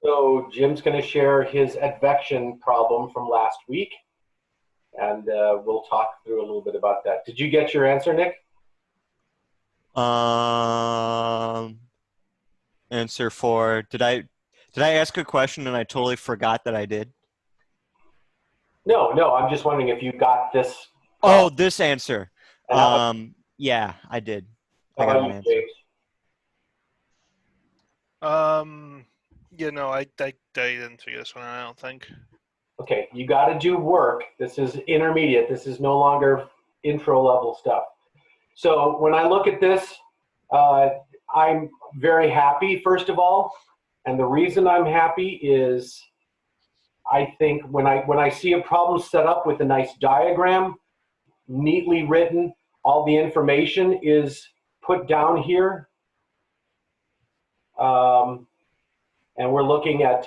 So Jim's going to share his advection problem from last week, and we'll talk through a little bit about that. Did you get your answer, Nick? Answer for, did I ask a question and I totally forgot that I did? No, I'm just wondering if you got this. Oh, this answer. Yeah, I did. I got an answer. James? Yeah, no, I didn't figure this one out, I don't think. Okay, you got to do work. This is intermediate. This is no longer intro level stuff. So when I look at this, I'm very happy, first of all. And the reason I'm happy is I think when I see a problem set up with a nice diagram, neatly written, all the information is put down here. And we're looking at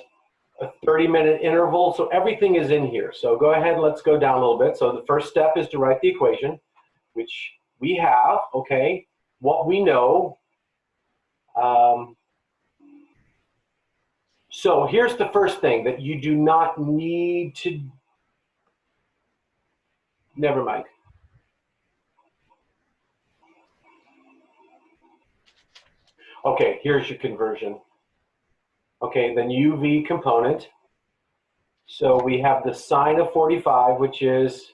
a 30-minute interval, so everything is in here. So go ahead, let's go down a little bit. So the first step is to write the equation, which we have, okay, what we know. So here's the first thing that you do not need to, never mind. Okay, here's your conversion. Okay, then UV component. So we have the sine of 45, which is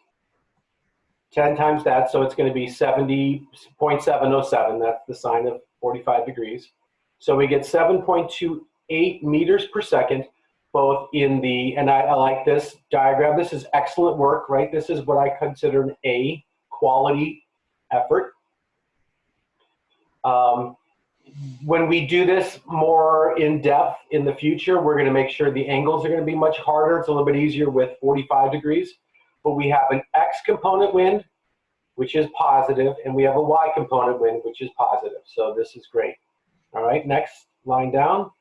10 times that, so it's going to be 70.707. That's the sine of 45 degrees. So we get 7.28 meters per second, both in the, and I like this diagram. This is excellent work, right? This is what I consider an A quality effort. When we do this more in depth in the future, we're going to make sure the angles are going to be much harder. It's a little bit easier with 45 degrees. But we have an X component wind, which is positive, and we have a Y component wind, which is positive. So this is great. All right, next line down.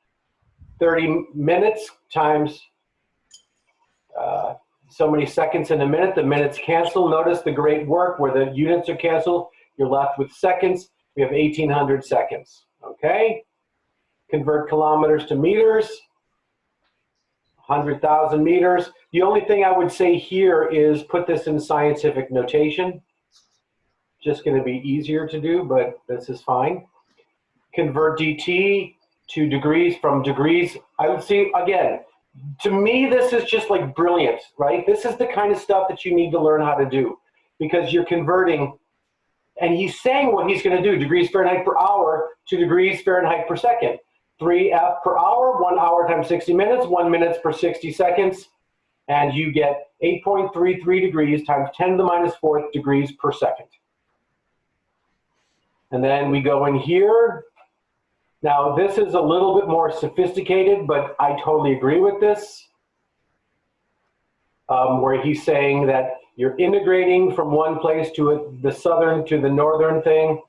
30 minutes times so many seconds in a minute. The minutes cancel. Notice the great work where the units are canceled. You're left with seconds. We have 1,800 seconds. Okay, convert kilometers to meters, 100,000 meters. The only thing I would say here is put this in scientific notation. Just going to be easier to do, but this is fine. Convert dt to degrees from degrees. I would see, again, to me, this is just like brilliant, right? This is the kind of stuff that you need to learn how to do because you're converting. And he's saying what he's going to do, degrees Fahrenheit per hour to degrees Fahrenheit per second. 3F per hour, 1 hour times 60 minutes, 1 minute per 60 seconds. And you get 8.33 degrees times 10 to the minus 4th degrees per second. And then we go in here. Now, this is a little bit more sophisticated, but I totally agree with this, where he's saying that you're integrating from one place to the southern to the northern thing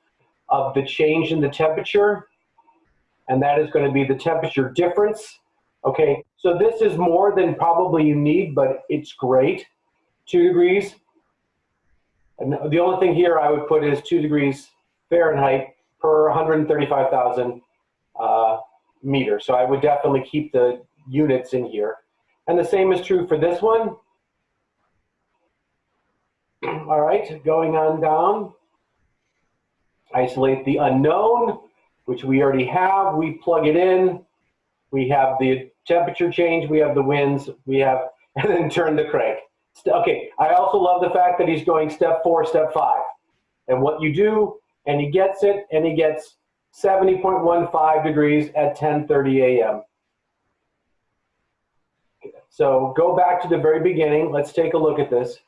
of the change in the temperature, and that is going to be the temperature difference. Okay, so this is more than probably you need, but it's great. 2 degrees. And the only thing here I would put is 2 degrees Fahrenheit per 135,000 meters. So I would definitely keep the units in here. And the same is true for this one. All right, going on down. Isolate the unknown, which we already have. We plug it in. We have the temperature change. We have the winds. We have, and then turn the crank. Okay, I also love the fact that he's going step 4, step 5. And what you do, and he gets it, and he gets 70.15 degrees at 10:30 a.m. So go back to the very beginning. Let's take a look at this.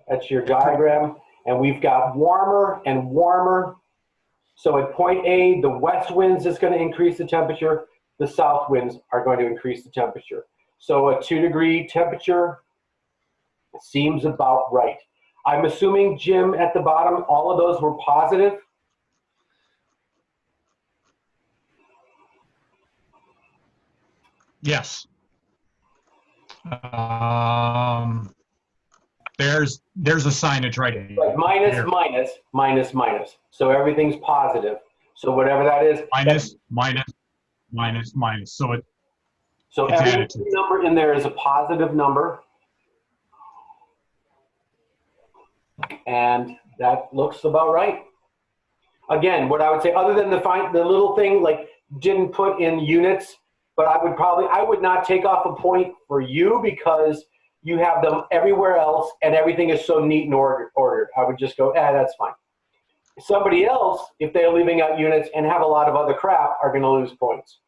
That's your diagram. And we've got warmer and warmer. So at point A, the west winds is going to increase the temperature. The south winds are going to increase the temperature. So a 2-degree temperature seems about right. I'm assuming, Jim, at the bottom, all of those were positive. Yes. There's a signage right here. Minus, minus, minus, minus. So everything's positive. So whatever that is. Minus, minus, minus, minus. So it's Every additive. number in there is a positive number. And that looks about right. Again, what I would say, other than the little thing, like didn't put in units, but I would not take off a point for you because you have them everywhere else and everything is so neat and ordered. I would just go, that's fine. Somebody else, if they're leaving out units and have a lot of other crap, are going to lose points.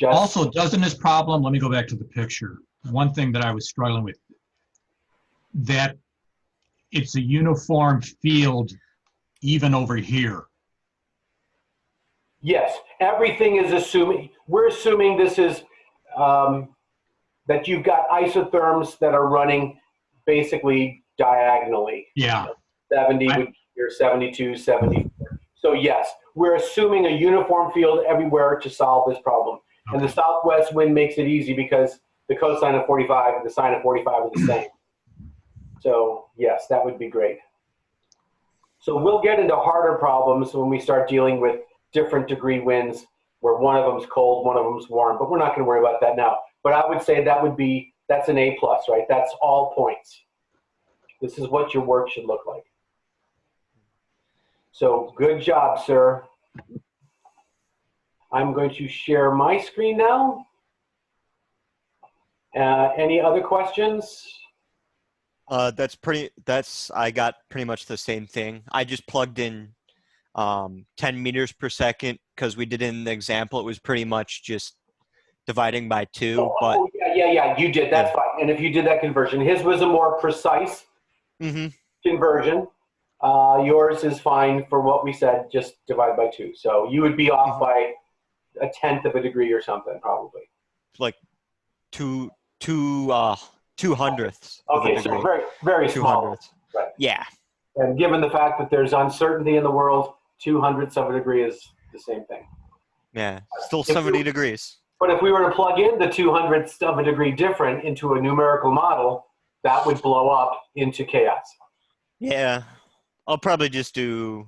Also, doesn't this problem, let me go back to the picture. One thing that I was struggling with, that it's a uniform field even over here. Yes, everything is assuming, we're assuming this is, that you've got isotherms that are running basically diagonally. Yeah. 70 would be here, 72, 70. So yes, we're assuming a uniform field everywhere to solve this problem. Okay. And the southwest wind makes it easy because the cosine of 45 and the sine of 45 are the same. So yes, that would be great. So we'll get into harder problems when we start dealing with different degree winds where one of them's cold, one of them's warm, but we're not going to worry about that now. But I would say that's an A+, right? That's all points. This is what your work should look like. So good job, sir. I'm going to share my screen now. Any other questions? I got pretty much the same thing. I just plugged in 10 meters per second because we did in the example, it was pretty much just dividing by 2. But yeah, you did. That's fine. And if you did that conversion, his was a more precise conversion. Yours is fine for what we said, just divide by 2. So you would be off by 1/10 of a degree or something, probably. Like 2/200ths. Okay, so very, very small. Right. Yeah. And given the fact that there's uncertainty in the world, 2/100ths of a degree is the same thing. Yeah, still 70 degrees. But if we were to plug in the 2/100ths of a degree different into a numerical model, that would blow up into chaos. Yeah. I'll probably just do,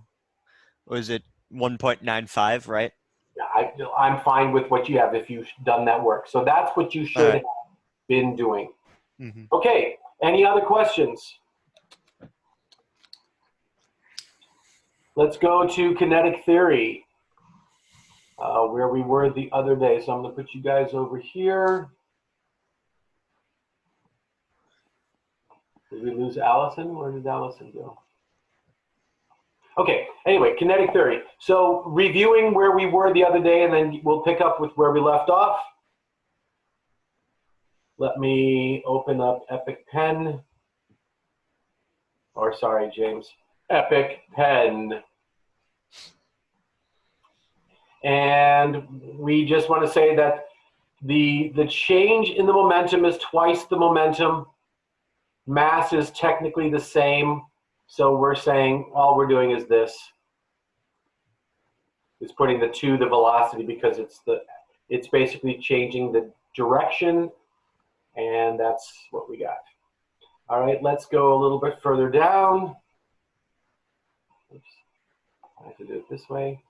what is it, 1.95, right? Yeah, I'm fine with what you have if you've done that work. So that's what you should have been doing. Okay, any other questions? Let's go to kinetic theory, where we were the other day. So I'm going to put you guys over here. Did we lose Allison? Where did Allison go? Okay, anyway, kinetic theory. So reviewing where we were the other day, and then we'll pick up with where we left off. Let me open up Epic Pen. Or sorry, James. Epic Pen. And we just want to say that the change in the momentum is twice the momentum. Mass is technically the same. So we're saying all we're doing is this. It's putting the velocity because it's basically changing the direction, and that's what we got. All right, let's go a little bit further down. Oops, I have to do it this way.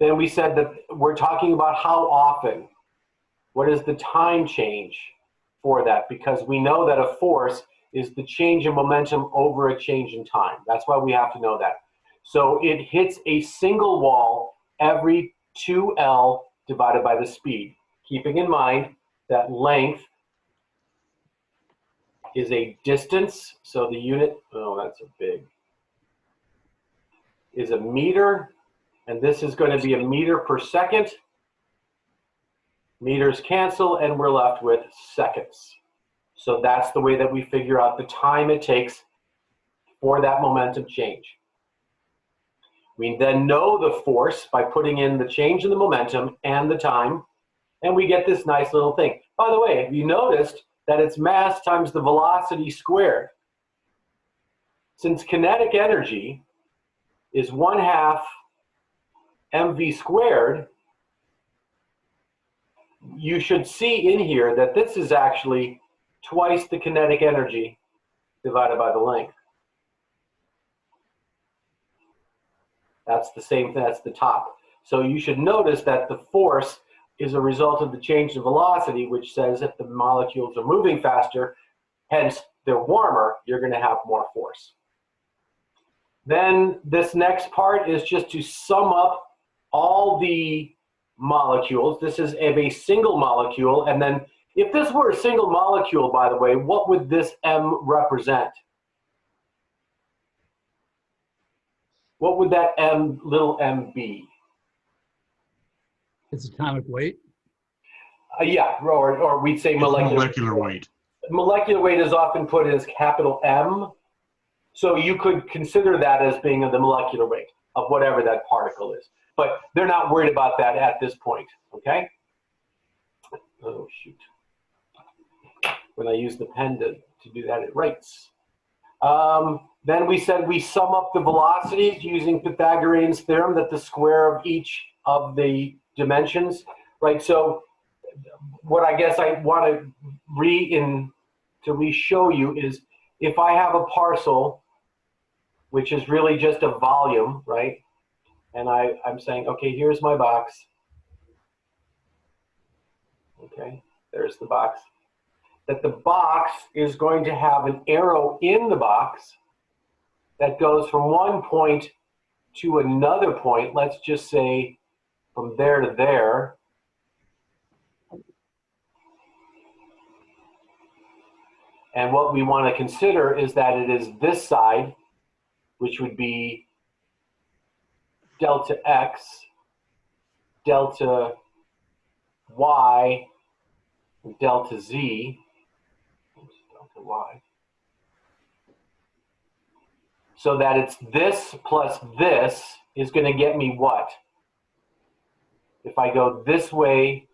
Then we said that we're talking about how often. What is the time change for that? Because we know that a force is the change in momentum over a change in time. That's why we have to know that. So it hits a single wall every 2L divided by the speed, keeping in mind that length is a distance. So the unit, is a meter, and this is going to be a meter per second. Meters cancel, and we're left with seconds. So that's the way that we figure out the time it takes for that momentum change. We then know the force by putting in the change in the momentum and the time, and we get this nice little thing. By the way, have you noticed that it's mass times the velocity squared? Since kinetic energy is 1/2 mv squared, you should see in here that this is actually twice the kinetic energy divided by the length. That's the same thing, that's the top. So you should notice that the force is a result of the change in velocity, which says if the molecules are moving faster, hence they're warmer, you're going to have more force. Then this next part is just to sum up all the molecules. This is of a single molecule, and then if this were a single molecule, by the way, what would this M represent? What would that M, little m be? Its atomic weight. Yeah, or we'd say Its molecular weight. Molecular weight is often put as capital M, so you could consider that as being the molecular weight of whatever that particle is. But they're not worried about that at this point, okay? Oh, shoot. When I use the pen to do that, it writes. Then we said we sum up the velocities using Pythagorean's theorem that the square of each of the dimensions, right? So what I guess I want to re-show you is if I have a parcel, which is really just a volume, right? And I'm saying, okay, here's my box. Okay, there's the box. That the box is going to have an arrow in the box that goes from one point to another point. Let's just say from there to there. And what we want to consider is that it is this side, which would be delta x, delta y, and delta z. Delta y. So that it's this plus this is going to get me what? If I go this way,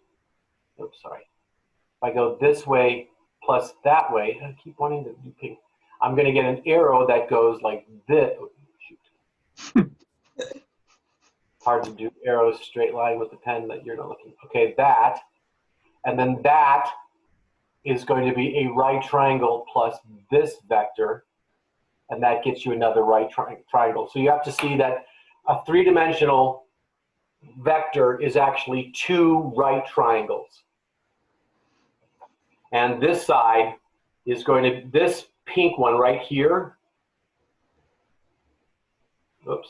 oops, sorry. If I go this way plus that way, I keep wanting to do pink. I'm going to get an arrow that goes like this. Oh, shoot. Hard to do arrows straight line with the pen that you're not looking. Okay, that. And then that is going to be a right triangle plus this vector. And that gets you another right triangle. So you have to see that a three-dimensional vector is actually two right triangles. And this side is going to, this pink one right here, oops,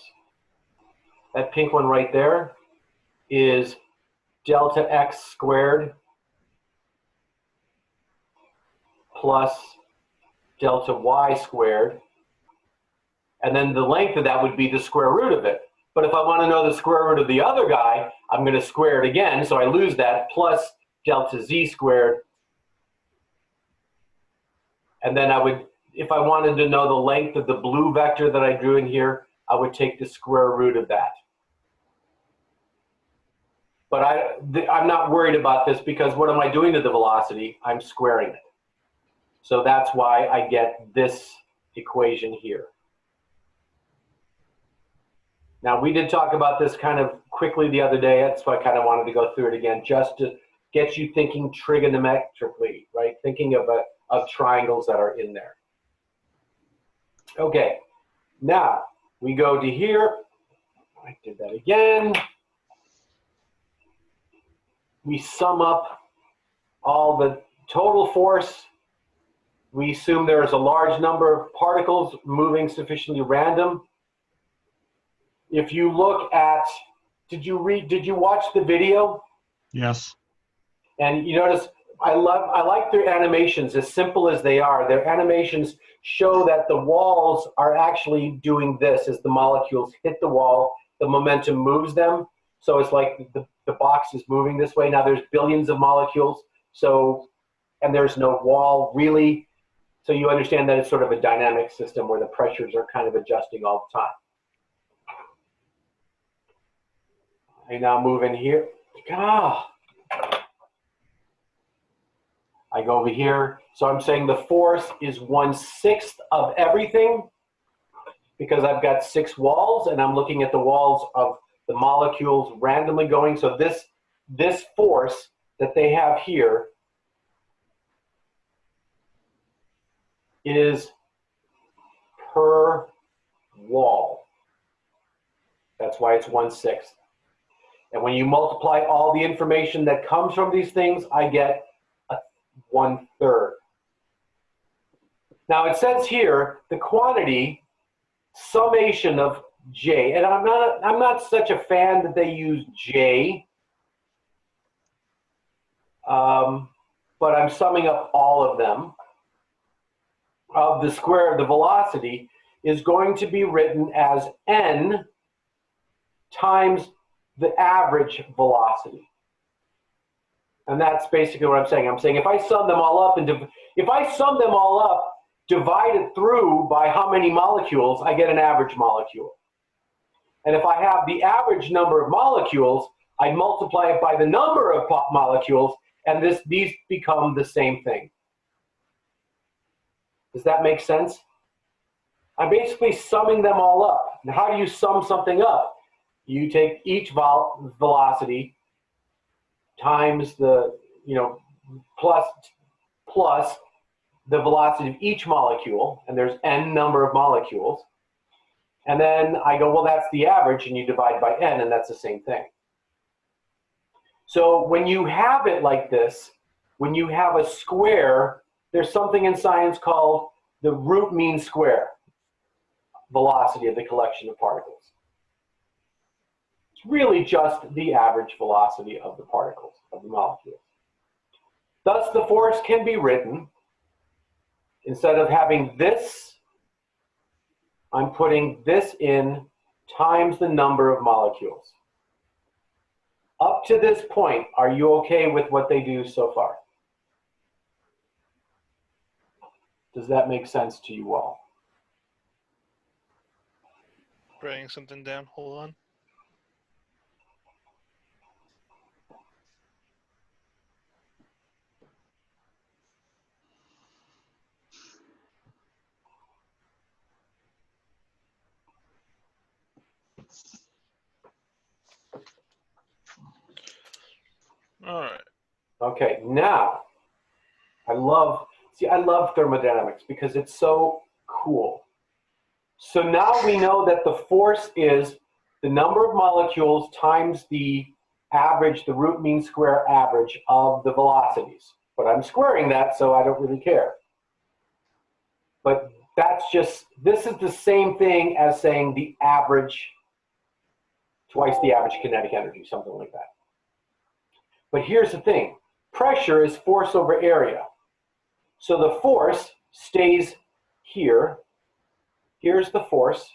that pink one right there is delta x squared plus delta y squared. And then the length of that would be the square root of it. But if I want to know the square root of the other guy, I'm going to square it again, so I lose that, plus delta z squared. And then I would, if I wanted to know the length of the blue vector that I drew in here, I would take the square root of that. But I'm not worried about this because what am I doing to the velocity? I'm squaring it. So that's why I get this equation here. Now, we did talk about this kind of quickly the other day. That's why I kind of wanted to go through it again, just to get you thinking trigonometrically, right? Thinking of triangles that are in there. Okay, now we go to here. I did that again. We sum up all the total force. We assume there is a large number of particles moving sufficiently random. If you look at, did you watch the video? Yes. And you notice, I like their animations, as simple as they are. Their animations show that the walls are actually doing this. As the molecules hit the wall, the momentum moves them. So it's like the box is moving this way. Now there's billions of molecules, so, and there's no wall really. So you understand that it's sort of a dynamic system where the pressures are kind of adjusting all the time. I now move in here. I go over here. So I'm saying the force is 1/6 of everything because I've got 6 walls and I'm looking at the walls of the molecules randomly going. So this force that they have here is per wall. That's why it's 1/6. And when you multiply all the information that comes from these things, I get a 1/3. Now it says here the quantity summation of J, and I'm not such a fan that they use J, but I'm summing up all of them, of the square of the velocity is going to be written as n times the average velocity. And that's basically what I'm saying. I'm saying if I sum them all up divide it through by how many molecules, I get an average molecule. And if I have the average number of molecules, I multiply it by the number of molecules, and these become the same thing. Does that make sense? I'm basically summing them all up. Now, how do you sum something up? You take each velocity times the, plus the velocity of each molecule, and there's n number of molecules. And then I go, well, that's the average, and you divide by n, and that's the same thing. So when you have it like this, when you have a square, there's something in science called the root mean square velocity of the collection of particles. It's really just the average velocity of the particles, of the molecules. Thus, the force can be written, instead of having this, I'm putting this in times the number of molecules. Up to this point, are you okay with what they do so far? Does that make sense to you all? Writing something down. Hold on. All right. Okay, now, I love thermodynamics because it's so cool. So now we know that the force is the number of molecules times the average, the root mean square average of the velocities. But I'm squaring that, so I don't really care. But this is the same thing as saying the average, twice the average kinetic energy, something like that. But here's the thing. Pressure is force over area. So the force stays here. Here's the force.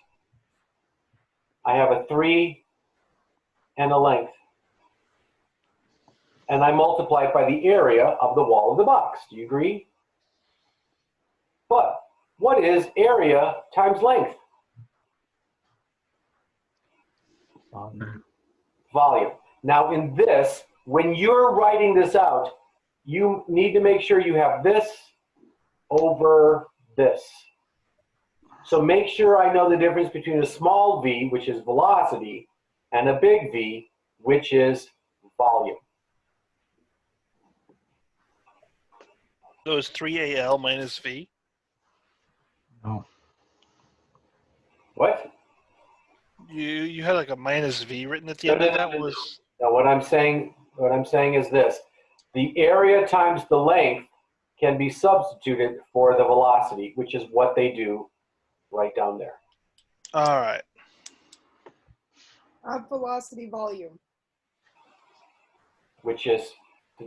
I have a 3 and a length. And I multiply it by the area of the wall of the box. Do you agree? But what is area times length? Volume. Now in this, when you're writing this out, you need to make sure you have this over this. So make sure I know the difference between a small v, which is velocity, and a big V, which is volume. So it's 3AL minus V? No. What? You had like a minus V written at the end of that was... Now what I'm saying is this. The area times the length can be substituted for the velocity, which is what they do right down there. All right. Velocity volume. Which is,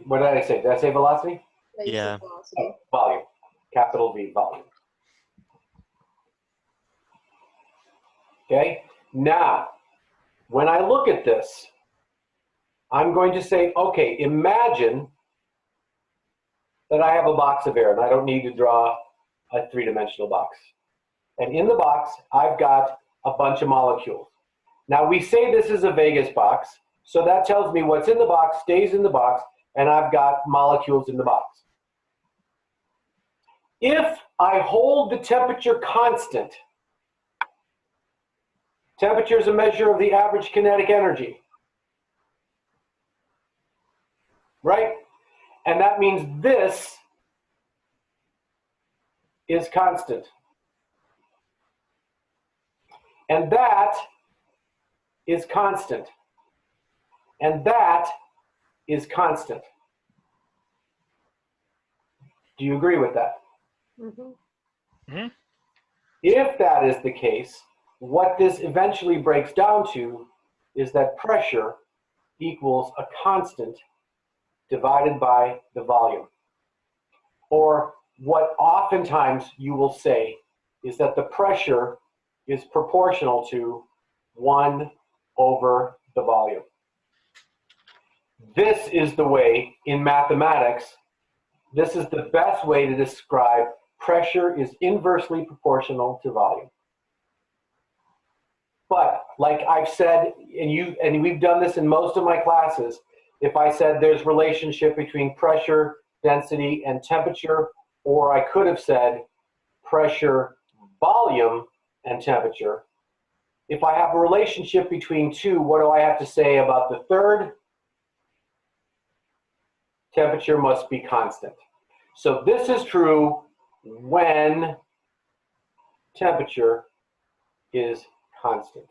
what did I say? Did I say velocity? Yeah. Velocity. Oh, volume. Capital V, volume. Okay? Now, when I look at this, I'm going to say, okay, imagine that I have a box of air and I don't need to draw a three-dimensional box. And in the box, I've got a bunch of molecules. Now we say this is a Vegas box, so that tells me what's in the box stays in the box, and I've got molecules in the box. If I hold the temperature constant, temperature is a measure of the average kinetic energy, right? And that means this is constant. And that is constant. And that is constant. Do you agree with that? Mm-hmm. If that is the case, what this eventually breaks down to is that pressure equals a constant divided by the volume. Or what oftentimes you will say is that the pressure is proportional to 1 over the volume. This is the way in mathematics, this is the best way to describe pressure is inversely proportional to volume. But like I've said, and we've done this in most of my classes, if I said there's relationship between pressure, density, and temperature, or I could have said pressure, volume, and temperature. If I have a relationship between two, what do I have to say about the third? Temperature must be constant. So this is true when temperature is constant.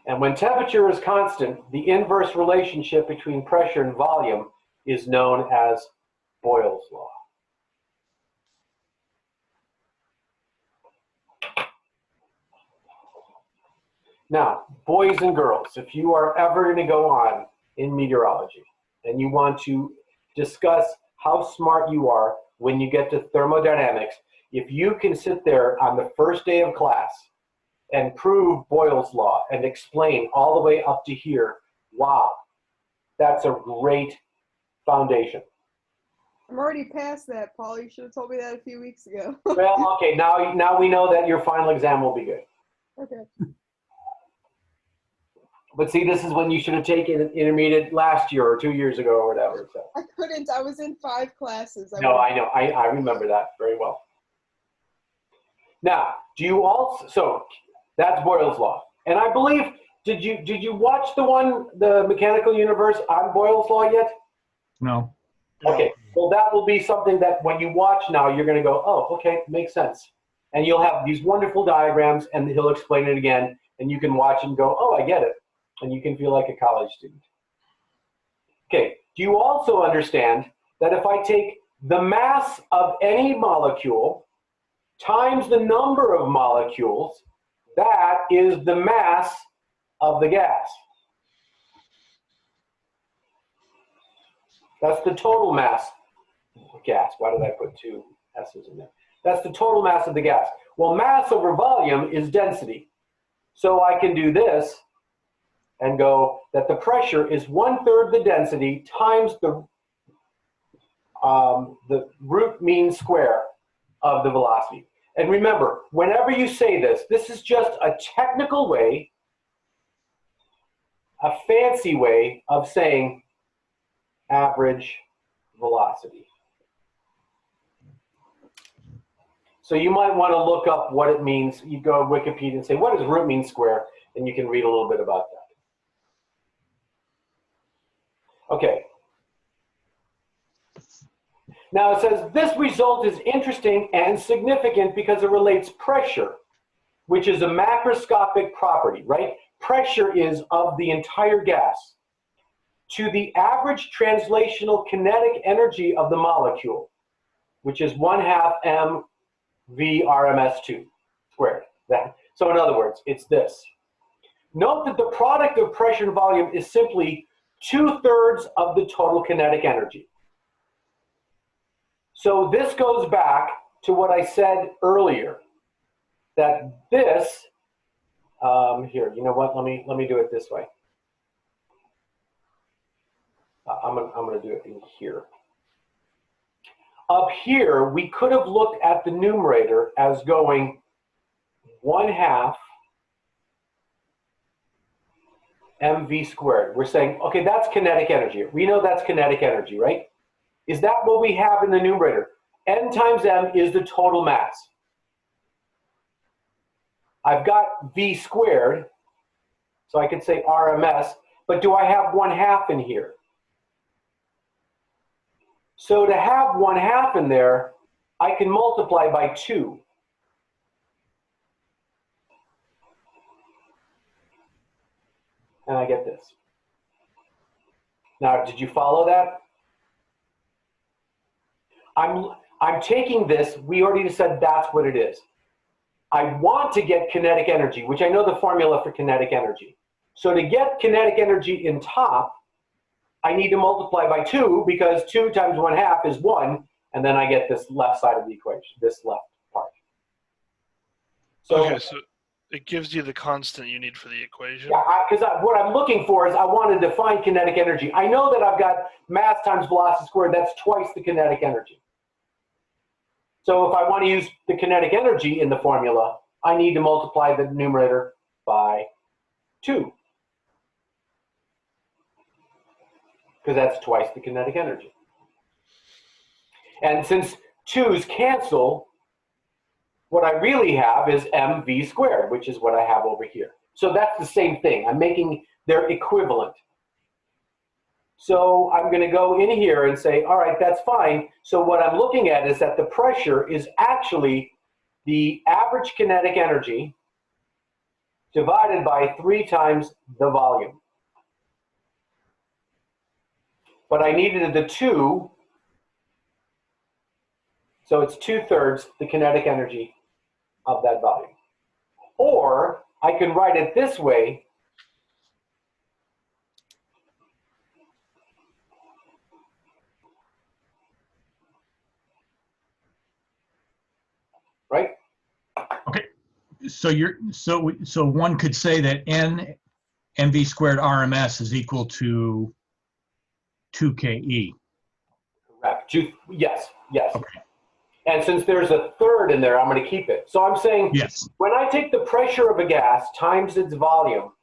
And when temperature is constant, the inverse relationship between pressure and volume is known as Boyle's law. Now, boys and girls, if you are ever going to go on in meteorology and you want to discuss how smart you are when you get to thermodynamics, if you can sit there on the first day of class and prove Boyle's law and explain all the way up to here, wow, that's a great foundation. I'm already past that, Paul. You should have told me that a few weeks ago. Well, okay, now we know that your final exam will be good. Okay. But see, this is when you should have taken intermediate last year or 2 years ago or whatever. So. I couldn't. I was in 5 classes. No, I know. I remember that very well. Now, do you also, so that's Boyle's law. And I believe, did you watch the Mechanical Universe on Boyle's law yet? No. Okay, well that will be something that when you watch now, you're going to go, oh, okay, makes sense. And you'll have these wonderful diagrams and he'll explain it again and you can watch and go, oh, I get it. And you can feel like a college student. Okay, do you also understand that if I take the mass of any molecule times the number of molecules, that is the mass of the gas? That's the total mass of gas. Why did I put 2 S's in there? That's the total mass of the gas. Well, mass over volume is density. So I can do this and go that the pressure is 1/3 the density times the root mean square of the velocity. And remember, whenever you say this, this is just a technical way, a fancy way of saying average velocity. So you might want to look up what it means. You go to Wikipedia and say, what does root mean square? And you can read a little bit about that. Okay. Now it says, this result is interesting and significant because it relates pressure, which is a macroscopic property, right? Pressure is of the entire gas, to the average translational kinetic energy of the molecule, which is 1/2 mv RMS2 squared. So in other words, it's this. Note that the product of pressure and volume is simply 2/3 of the total kinetic energy. So this goes back to what I said earlier, that this, here, you know what, let me do it this way. I'm gonna do it in here. Up here, we could have looked at the numerator as going 1/2 mv squared. We're saying, okay, that's kinetic energy. We know that's kinetic energy, right? Is that what we have in the numerator? N times m is the total mass. I've got v squared, so I could say RMS, but do I have 1/2 in here? So to have 1/2 in there, I can multiply by 2. and I get this. Now, did you follow that? I'm taking this, we already said that's what it is. I want to get kinetic energy, which I know the formula for kinetic energy. So to get kinetic energy in top, I need to multiply by 2 because 2 times 1/2 is 1, and then I get this left side of the equation, this left part. So, Okay, so it gives you the constant you need for the equation. yeah, because what I'm looking for is I want to define kinetic energy. I know that I've got mass times velocity squared, that's twice the kinetic energy. So if I want to use the kinetic energy in the formula, I need to multiply the numerator by 2. Because that's twice the kinetic energy. And since 2's cancel, what I really have is mv squared, which is what I have over here. So that's the same thing. I'm making their equivalent. So I'm going to go in here and say, all right, that's fine. So what I'm looking at is that the pressure is actually the average kinetic energy divided by 3 times the volume. But I needed the 2, so it's 2/3 the kinetic energy of that volume. Or I can write it this way. Right? Okay, so so one could say that N mv squared RMS is equal to 2ke. Correct. Yes, yes. Okay. And since there's a third in there, I'm going to keep it. So I'm saying Yes. when I take the pressure of a gas times its volume,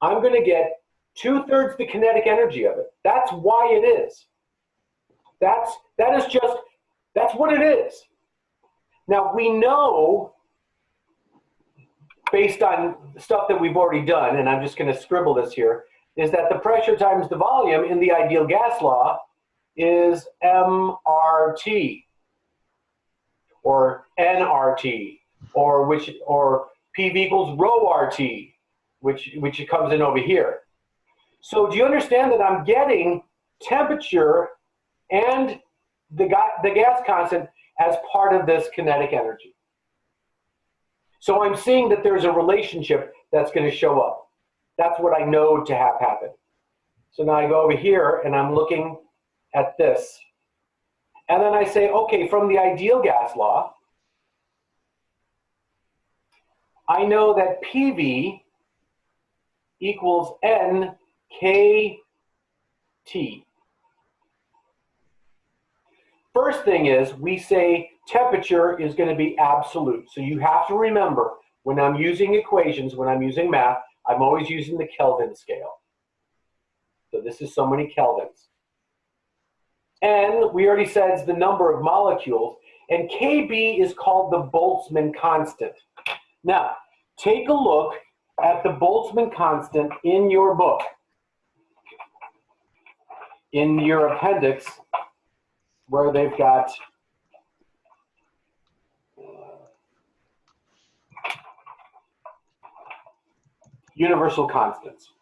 I'm going to get 2/3 the kinetic energy of it. That's why it is. That's what it is. Now we know, based on stuff that we've already done, and I'm just going to scribble this here, is that the pressure times the volume in the ideal gas law is mRT or nRT or PV equals rho RT, which comes in over here. So do you understand that I'm getting temperature and the gas constant as part of this kinetic energy? So I'm seeing that there's a relationship that's going to show up. That's what I know to have happen. So now I go over here and I'm looking at this. And then I say, okay, from the ideal gas law, I know that PV equals NKT. First thing is we say temperature is going to be absolute. So you have to remember when I'm using equations, when I'm using math, I'm always using the Kelvin scale. So this is so many kelvins. N, we already said, is the number of molecules. And KB is called the Boltzmann constant. Now, take a look at the Boltzmann constant in your book. In your appendix, where they've got universal constants.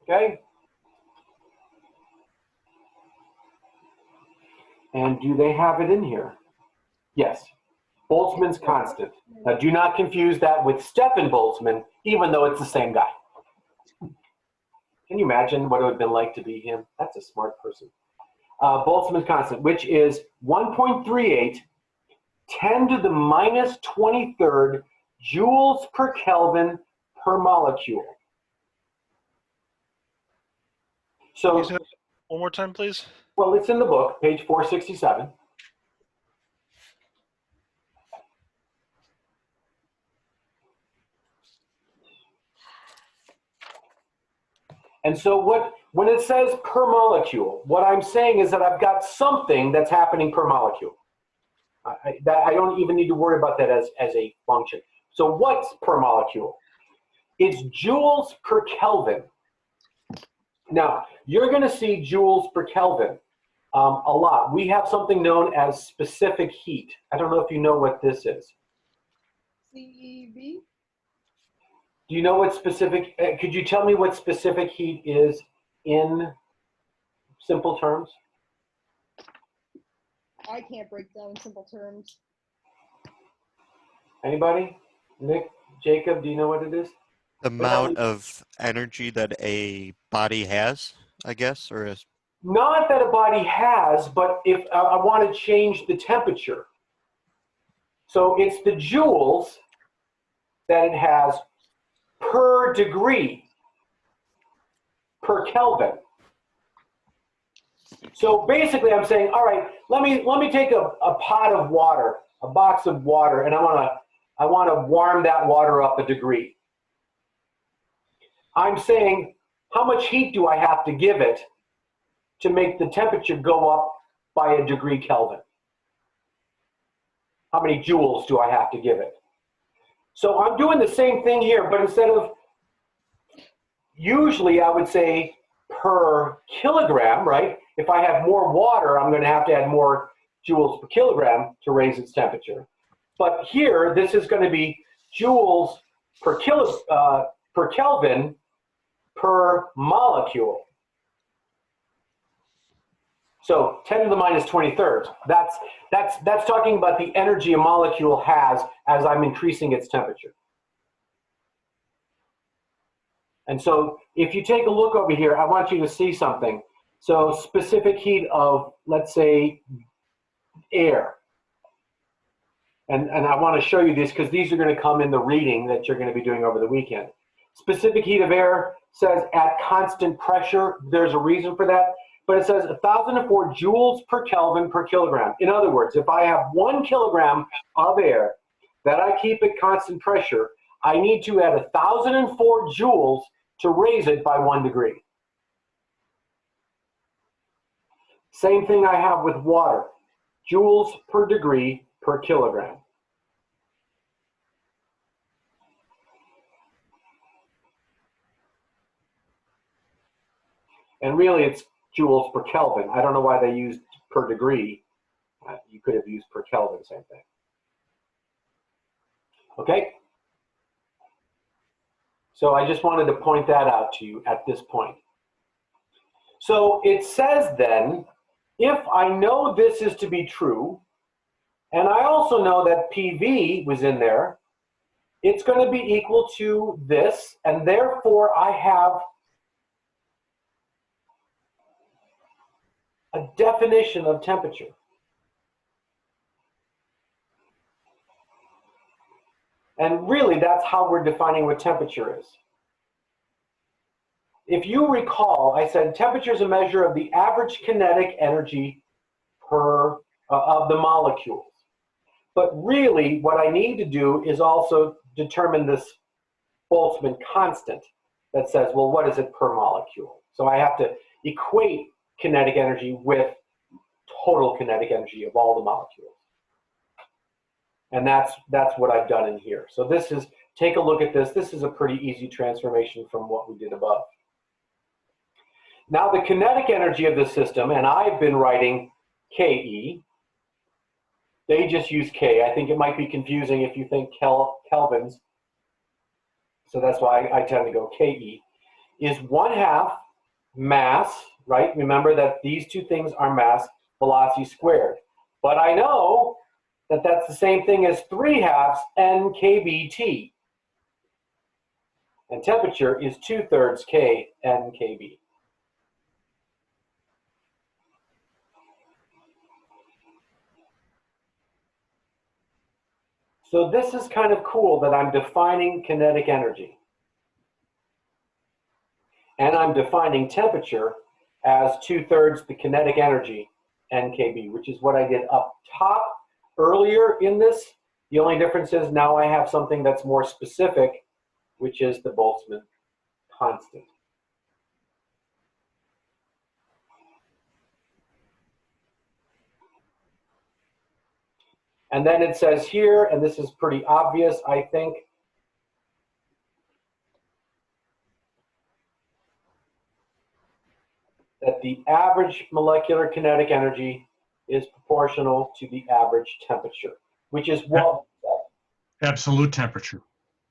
Okay? And do they have it in here? Yes. Boltzmann's constant. Now, do not confuse that with Stefan Boltzmann, even though it's the same guy. Can you imagine what it would have been like to be him? That's a smart person. Boltzmann's constant, which is 1.38 10 to the minus 23rd joules per Kelvin per molecule. So, Say that one more time, please. well, it's in the book, page 467. And so when it says per molecule, what I'm saying is that I've got something that's happening per molecule. I don't even need to worry about that as a function. So what's per molecule? It's joules per Kelvin. Now, you're going to see joules per Kelvin a lot. We have something known as specific heat. I don't know if you know what this is. CEV? Do you know what specific, could you tell me what specific heat is in simple terms? I can't break down in simple terms. Anybody? Nick, Jacob, do you know what it is? The amount of energy that a body has, I guess, or is Not that a body has, but if I want to change the temperature. So it's the joules that it has per degree, per Kelvin. So basically I'm saying, all right, let me take a pot of water, a box of water, and I want to warm that water up a degree. I'm saying, how much heat do I have to give it to make the temperature go up by a degree Kelvin? How many joules do I have to give it? So I'm doing the same thing here, but instead of, usually I would say per kilogram, right? If I have more water, I'm going to have to add more joules per kilogram to raise its temperature. But here, this is going to be joules per Kelvin per molecule. So 10 to the minus 23rd. That's talking about the energy a molecule has as I'm increasing its temperature. And so if you take a look over here, I want you to see something. So specific heat of, let's say, air. And I want to show you this because these are going to come in the reading that you're going to be doing over the weekend. Specific heat of air says at constant pressure. There's a reason for that. But it says 1,004 joules per Kelvin per kilogram. In other words, if I have 1 kilogram of air that I keep at constant pressure, I need to add 1,004 joules to raise it by 1 degree. Same thing I have with water. Joules per degree per kilogram. And really it's joules per Kelvin. I don't know why they used per degree. You could have used per Kelvin, same thing. Okay? So I just wanted to point that out to you at this point. So it says then, if I know this is to be true, and I also know that PV was in there, it's going to be equal to this, and therefore I have a definition of temperature. And really, that's how we're defining what temperature is. If you recall, I said temperature is a measure of the average kinetic energy per of the molecules. But really, what I need to do is also determine this Boltzmann constant that says, well, what is it per molecule? So I have to equate kinetic energy with total kinetic energy of all the molecules. And that's what I've done in here. So this is, take a look at this. This is a pretty easy transformation from what we did above. Now the kinetic energy of the system, and I've been writing KE. They just use K. I think it might be confusing if you think kelvins. So that's why I tend to go KE. Is 1/2 mass, right? Remember that these two things are mass, velocity squared. But I know that that's the same thing as 3/2 NkBT. And temperature is 2/3 K NkB. So this is kind of cool that I'm defining kinetic energy. And I'm defining temperature as 2/3 the kinetic energy, NkB, which is what I did up top earlier in this. The only difference is now I have something that's more specific, which is the Boltzmann constant. And then it says here, and this is pretty obvious, I think, that the average molecular kinetic energy is proportional to the average temperature, which is what Absolute temperature.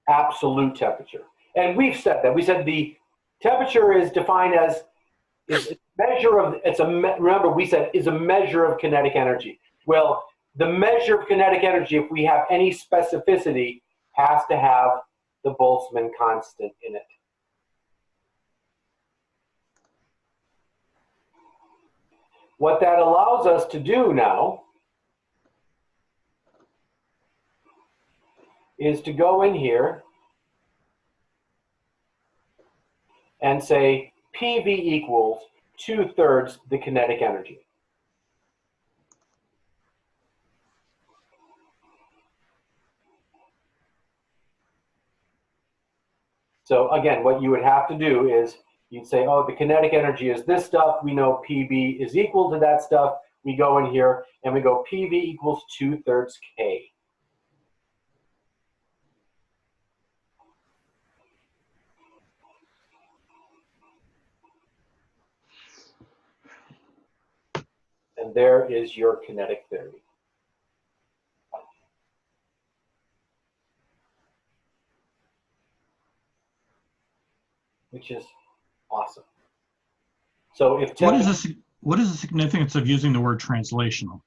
absolute temperature. And we've said that. We said the temperature is defined as is a measure of remember we said is a measure of kinetic energy. Well, the measure of kinetic energy, if we have any specificity, has to have the Boltzmann constant in it. What that allows us to do now is to go in here and say PV equals 2/3 the kinetic energy. So again, what you would have to do is you'd say, oh, the kinetic energy is this stuff. We know PV is equal to that stuff. We go in here and we go PV equals 2/3 K. And there is your kinetic theory. Which is awesome. So if What is the significance of using the word translational?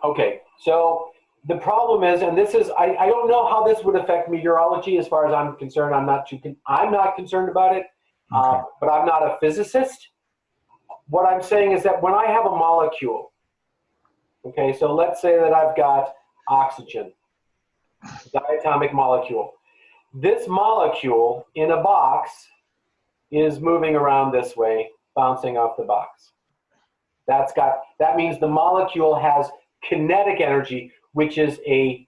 okay, so the problem is, and this is, I don't know how this would affect meteorology as far as I'm concerned. I'm not concerned about it, Okay. but I'm not a physicist. What I'm saying is that when I have a molecule, okay, so let's say that I've got oxygen, diatomic molecule. This molecule in a box is moving around this way, bouncing off the box. That means the molecule has kinetic energy, which is a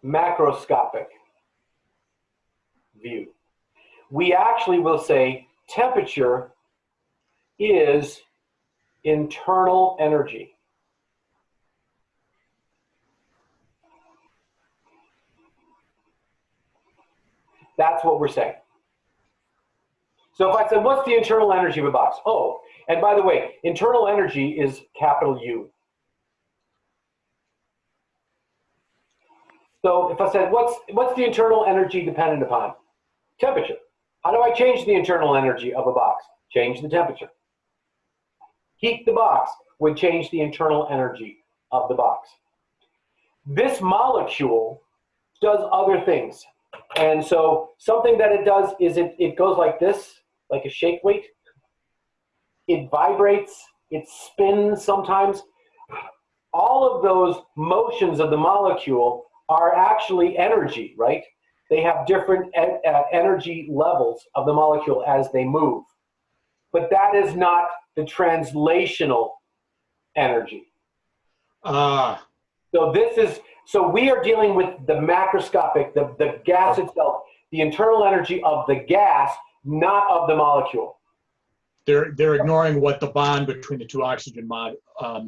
macroscopic view. We actually will say temperature is internal energy. That's what we're saying. So if I said, what's the internal energy of a box? Oh, and by the way, internal energy is capital U. So if I said, what's the internal energy dependent upon? Temperature. How do I change the internal energy of a box? Change the temperature. Heat the box would change the internal energy of the box. This molecule does other things. And so something that it does is it goes like this, like a shake weight. It vibrates, it spins sometimes. All of those motions of the molecule are actually energy, right? They have different energy levels of the molecule as they move. But that is not the translational energy. So we are dealing with the macroscopic, the gas itself, the internal energy of the gas, not of the molecule. They're ignoring what the bond between the two oxygen atoms are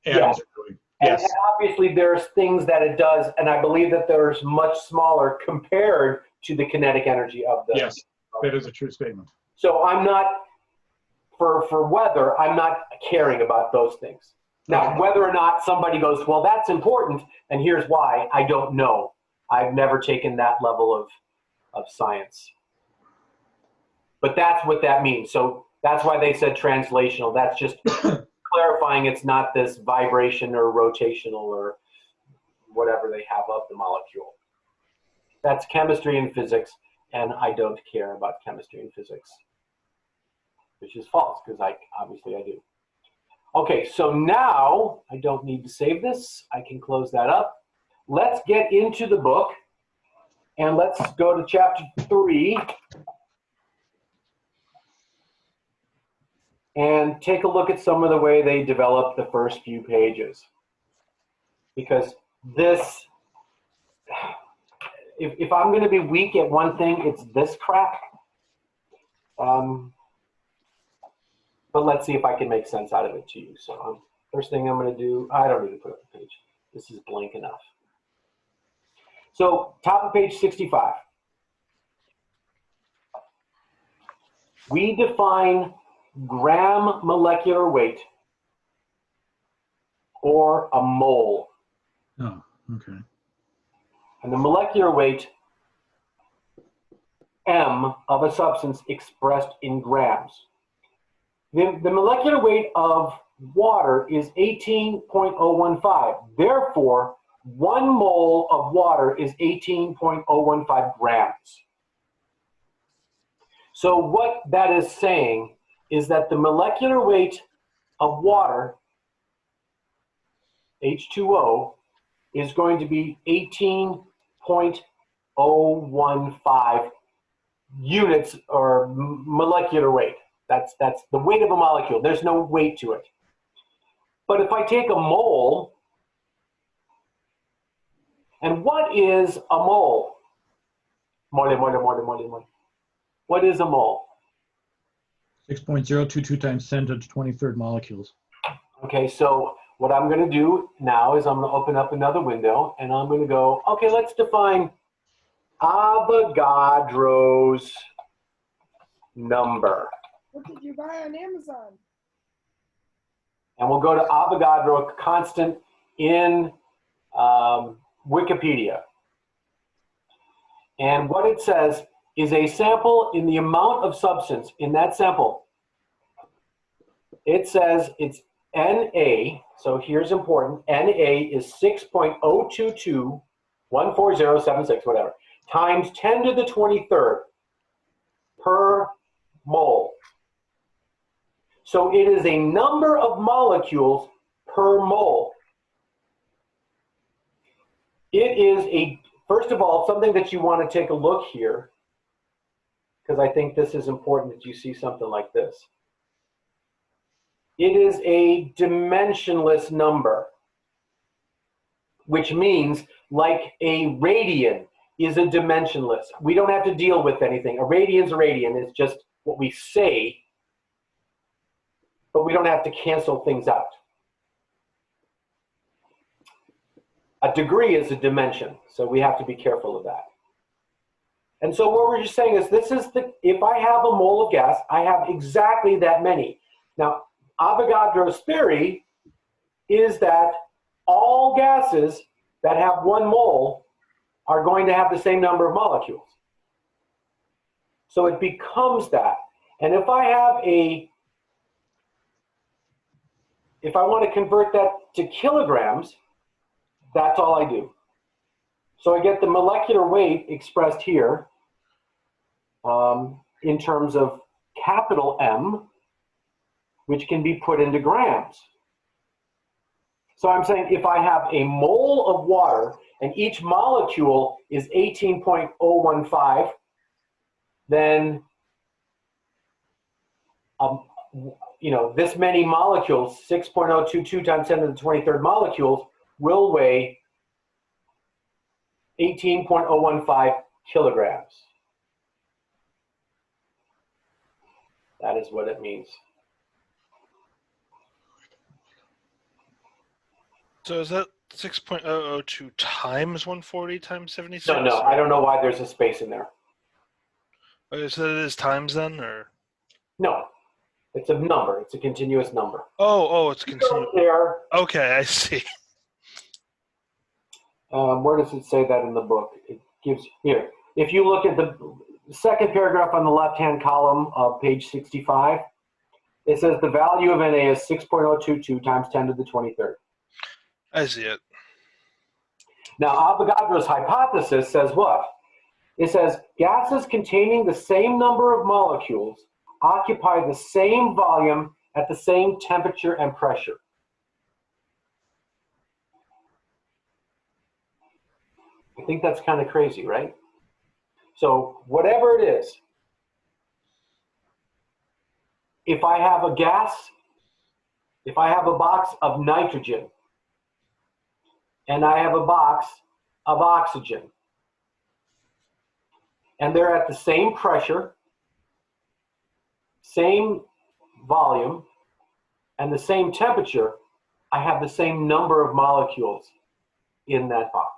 doing. Yes. And obviously there's things that it does, and I believe that there's much smaller compared to the kinetic energy of the. Yes, that is a true statement. So I'm not, for weather, I'm not caring about those things. Now, whether or not somebody goes, well, that's important, and here's why, I don't know. I've never taken that level of science. But that's what that means. So that's why they said translational. That's just clarifying it's not this vibration or rotational or whatever they have of the molecule. That's chemistry and physics, and I don't care about chemistry and physics, which is false, because obviously I do. Okay, so now I don't need to save this. I can close that up. Let's get into the book, and let's go to chapter 3 and take a look at some of the way they develop the first few pages. Because this, if I'm going to be weak at one thing, it's this crap. But let's see if I can make sense out of it to you. So first thing I'm going to do, I don't need to put up the page. This is blank enough. So top of page 65. we define gram molecular weight or a mole. Oh, okay. And the molecular weight, M, of a substance expressed in grams. The molecular weight of water is 18.015. Therefore, 1 mole of water is 18.015 grams. So what that is saying is that the molecular weight of water, H2O, is going to be 18.015 units or molecular weight. That's the weight of a molecule. There's no weight to it. But if I take a mole, and what is a mole? Mole. What is a mole? 6.022 times 10 to the 23rd molecules. Okay, so what I'm going to do now is I'm going to open up another window, and I'm going to go, okay, let's define Avogadro's number. What did you buy on Amazon? And we'll go to Avogadro constant in Wikipedia. And what it says is a sample in the amount of substance in that sample. It says it's Na, so here's important, Na is 6.022, 14076, whatever, times 10 to the 23rd per mole. So it is a number of molecules per mole. It is first of all, something that you want to take a look here, because I think this is important that you see something like this. It is a dimensionless number, which means like a radian is a dimensionless. We don't have to deal with anything. A radian's a radian. It's just what we say, but we don't have to cancel things out. A degree is a dimension, so we have to be careful of that. And so what we're just saying is if I have a mole of gas, I have exactly that many. Now, Avogadro's theory is that all gases that have 1 mole are going to have the same number of molecules. So it becomes that. And if I want to convert that to kilograms, that's all I do. So I get the molecular weight expressed here in terms of capital M, which can be put into grams. So I'm saying if I have a mole of water and each molecule is 18.015, then this many molecules, 6.022 times 10 to the 23rd molecules, will weigh 18.015 kilograms. That is what it means. So is that 6.002 times 140 times 76? No, I don't know why there's a space in there. Okay, so it is times then, or? No, it's a number. It's a continuous number. Oh, it's continuous. There. Okay, I see. Where does it say that in the book? It gives here. If you look at the second paragraph on the left-hand column of page 65, it says the value of Na is 6.022 times 10 to the 23rd. I see it. Now, Avogadro's hypothesis says what? It says gases containing the same number of molecules occupy the same volume at the same temperature and pressure. I think that's kind of crazy, right? So whatever it is, if I have a gas, if I have a box of nitrogen, and I have a box of oxygen, and they're at the same pressure, same volume, and the same temperature, I have the same number of molecules in that box.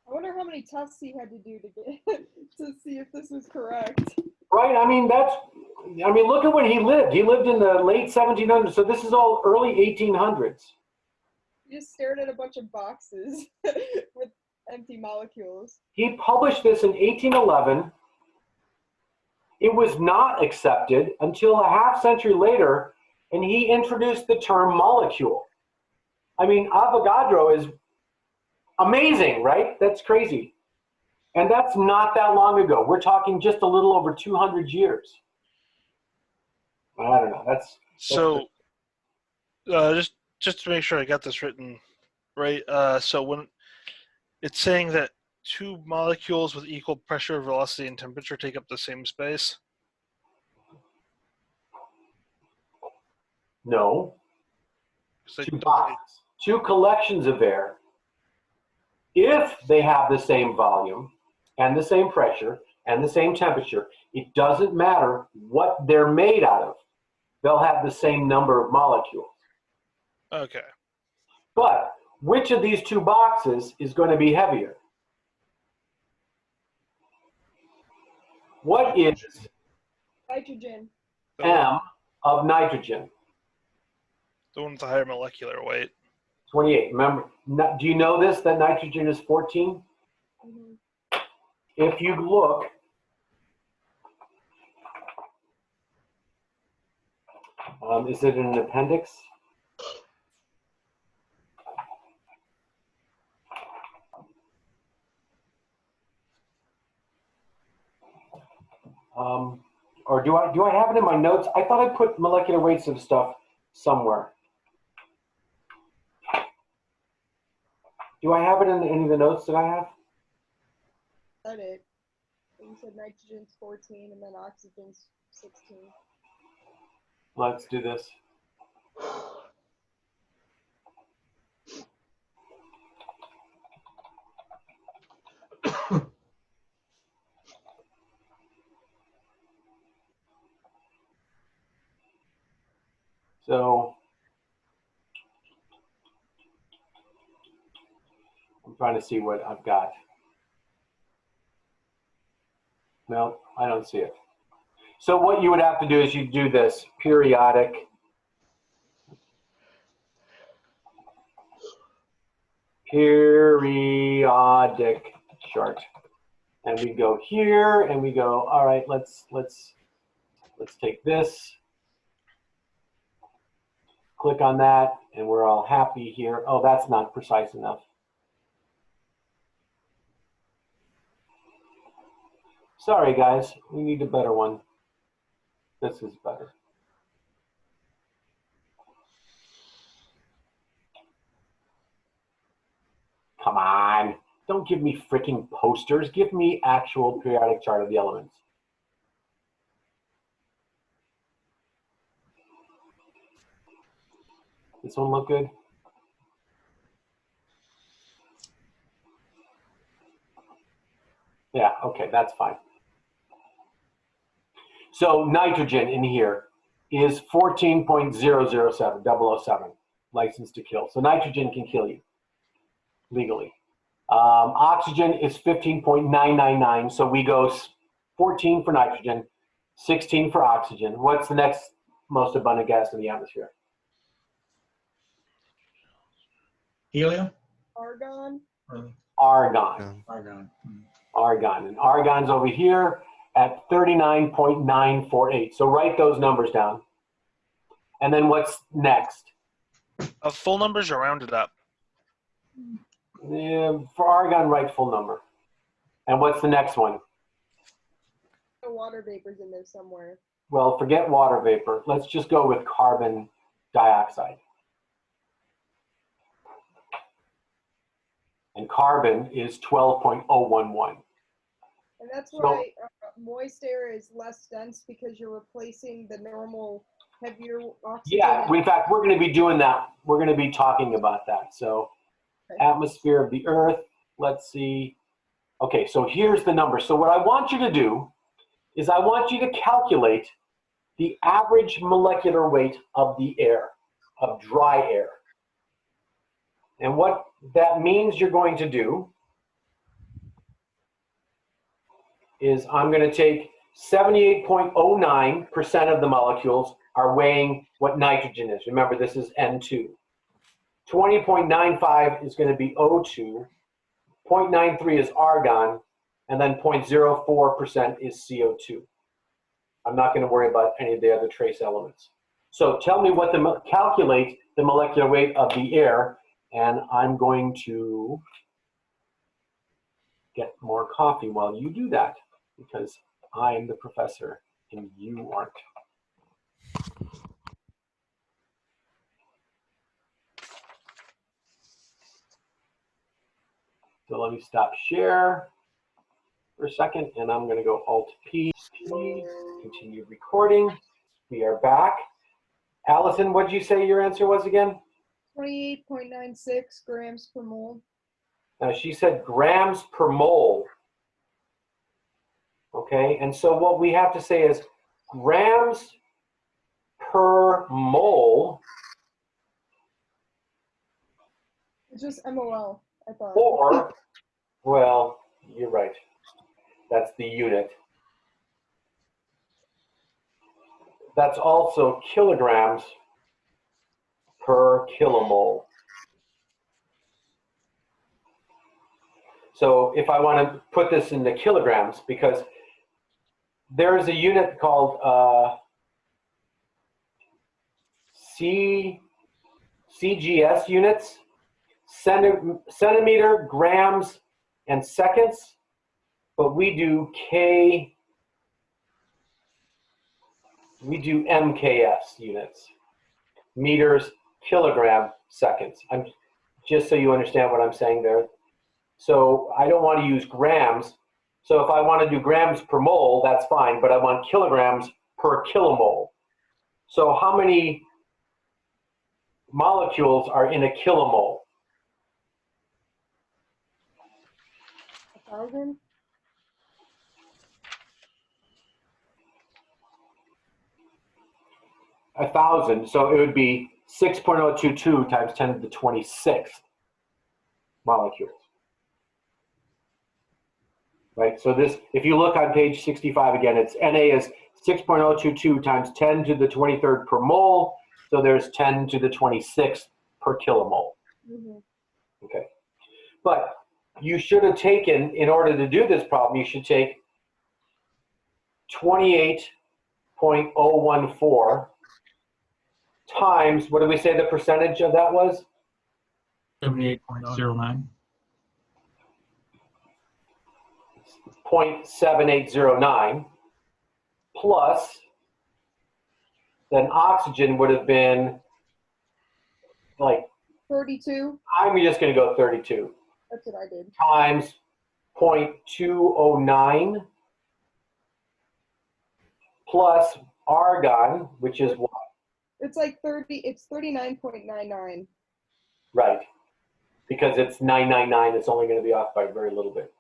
I wonder how many tests he had to do to get to see if this was correct. Right. I mean, look at when he lived. He lived in the late 1700s. So this is all early 1800s. He just stared at a bunch of boxes with empty molecules. He published this in 1811. It was not accepted until a half century later, and he introduced the term molecule. I mean, Avogadro is amazing, right? That's crazy. And that's not that long ago. We're talking just a little over 200 years. I don't know. So, just to make sure I got this written right. So when it's saying that two molecules with equal pressure, velocity, and temperature take up the same space. No. So Two boxes, two collections of air. If they have the same volume and the same pressure and the same temperature, it doesn't matter what they're made out of. They'll have the same number of molecules. Okay. But which of these two boxes is going to be heavier? What is Nitrogen. M of nitrogen? The one with the higher molecular weight. 28. Remember, do you know this, that nitrogen is 14? Mm-hmm. If you look, is it in an appendix? Or do I have it in my notes? I thought I put molecular weights of stuff somewhere. Do I have it in any of the notes that I have? That it. You said nitrogen's 14 and then oxygen's 16. Let's do this. So I'm trying to see what I've got. No, I don't see it. So what you would have to do is you do this periodic chart. And we go here and we go, all right, let's take this. Click on that and we're all happy here. Oh, that's not precise enough. Sorry guys, we need a better one. This is better. Come on, don't give me freaking posters. Give me actual periodic chart of the elements. This one look good? Yeah, okay, that's fine. So nitrogen in here is 14.007, 007, license to kill. So nitrogen can kill you legally. Oxygen is 15.999, so we go 14 for nitrogen, 16 for oxygen. What's the next most abundant gas in the atmosphere? Helium? Argon. Argon. Argon. Argon. And argon's over here at 39.948. So write those numbers down. And then what's next? Full numbers are rounded up. Yeah, for argon, write full number. And what's the next one? The water vapor's in there somewhere. Well, forget water vapor. Let's just go with carbon dioxide. And carbon is 12.011. And that's why moist air is less dense, because you're replacing the normal heavier oxygen. Yeah, in fact, we're going to be doing that. We're going to be talking about that. So Okay. atmosphere of the Earth, let's see. Okay, so here's the number. So what I want you to do is I want you to calculate the average molecular weight of the air, of dry air. And what that means you're going to do is I'm going to take 78.09% of the molecules are weighing what nitrogen is. Remember, this is N2. 20.95 is going to be O2. 0.93 is argon. And then 0.04% is CO2. I'm not going to worry about any of the other trace elements. So tell me what calculate the molecular weight of the air, and I'm going to get more coffee while you do that, because I'm the professor and you aren't. So let me stop share for a second, and I'm going to go Alt-P, continue recording. We are back. Allison, what did you say your answer was again? 28.96 grams per mole. Now she said grams per mole. Okay, and so what we have to say is grams per mole, It's just MOL, I thought. or, well, you're right. That's the unit. That's also kilograms per kilomole. So if I want to put this into kilograms, because there is a unit called CGS units, centimeter, grams, and seconds, but we do MKS units, meters, kilogram, seconds. Just so you understand what I'm saying there. So I don't want to use grams. So if I want to do grams per mole, that's fine, but I want kilograms per kilomole. So how many molecules are in a kilomole? 1,000? A 1,000. So it would be 6.022 times 10 to the 26th molecules. Right, so this, if you look on page 65 again, it's Na is 6.022 times 10 to the 23rd per mole, so there's 10 to the 26th per kilomole. Mm-hmm. Okay, but you should have taken, in order to do this problem, you should take 28.014 times, what did we say the percentage of that was? 78.09. 0.7809 plus, then oxygen would have been like, 32? I'm just going to go 32 That's what I did. times 0.209 plus argon, which is what? It's like 30, it's 39.99. Right, because it's 999, it's only going to be off by a very little bit.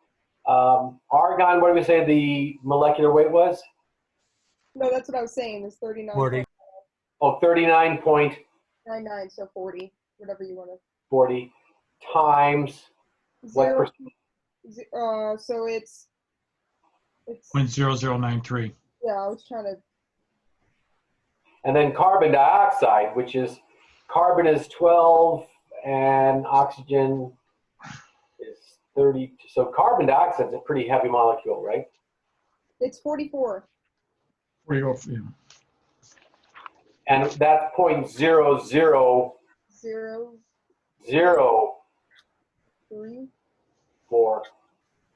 Argon, what did we say the molecular weight was? No, that's what I was saying, it's 39.99, 40. Oh, 39.40 so 40, whatever you want to. times what Zero, percent? so it's, 0.0093. yeah, I was trying to, And then carbon dioxide, which is, carbon is 12 and oxygen is 30. So carbon dioxide is a pretty heavy molecule, right? it's 44. 40, yeah. And that's 0.000 0, 3. 4.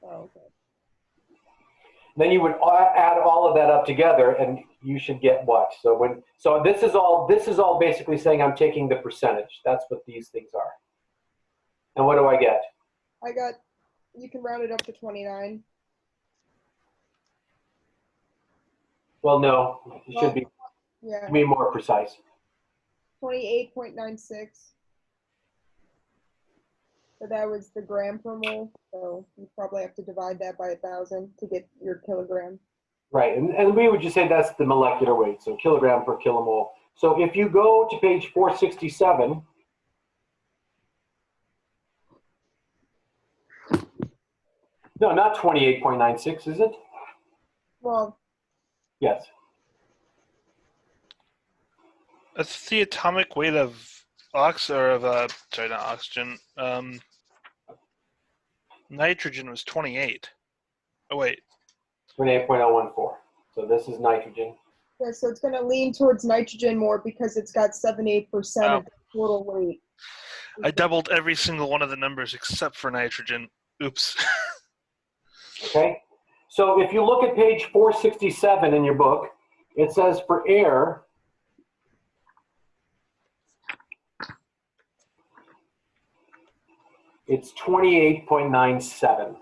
Oh, okay. Then you would add all of that up together, and you should get what? So this is all basically saying I'm taking the percentage. That's what these things are. And what do I get? I got, you can round it up to 29. Well, no, it should be Yeah, more precise. 28.96. But that was the gram per mole, so you probably have to divide that by 1,000 to get your kilogram. Right, and we would just say that's the molecular weight, so kilogram per kilomole. So if you go to page 467, no, not 28.96, is it? Well, Yes. That's the atomic weight of sorry, not oxygen. Nitrogen was 28. Oh wait, 28.014. So this is nitrogen. yeah, so it's going to lean towards nitrogen more because it's got 78% Wow. of the total weight. I doubled every single one of the numbers except for nitrogen. Oops. Okay. So if you look at page 467 in your book, it says for air, it's 28.97.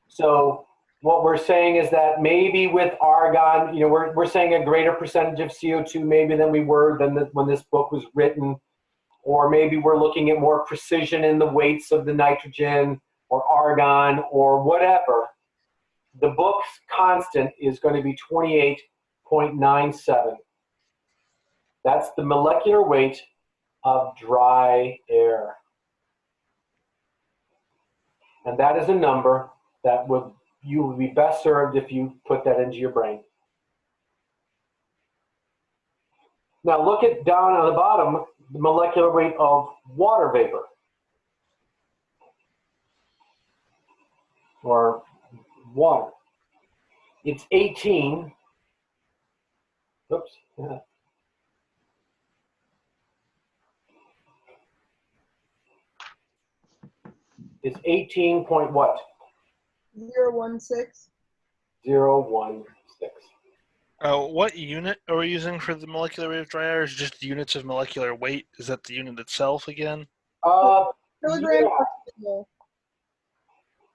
So what we're saying is that maybe with argon, we're saying a greater percentage of CO2 maybe than we were when this book was written, or maybe we're looking at more precision in the weights of the nitrogen or argon or whatever. The book's constant is going to be 28.97. That's the molecular weight of dry air. And that is a number that you would be best served if you put that into your brain. Now look at down on the bottom, the molecular weight of water vapor. Or water. It's 18. Oops. Yeah. It's 18 point what? 0.16. 0.16. What unit are we using for the molecular weight of dry air? Is it just units of molecular weight? Is that the unit itself again? Kilogram Yeah. per mole.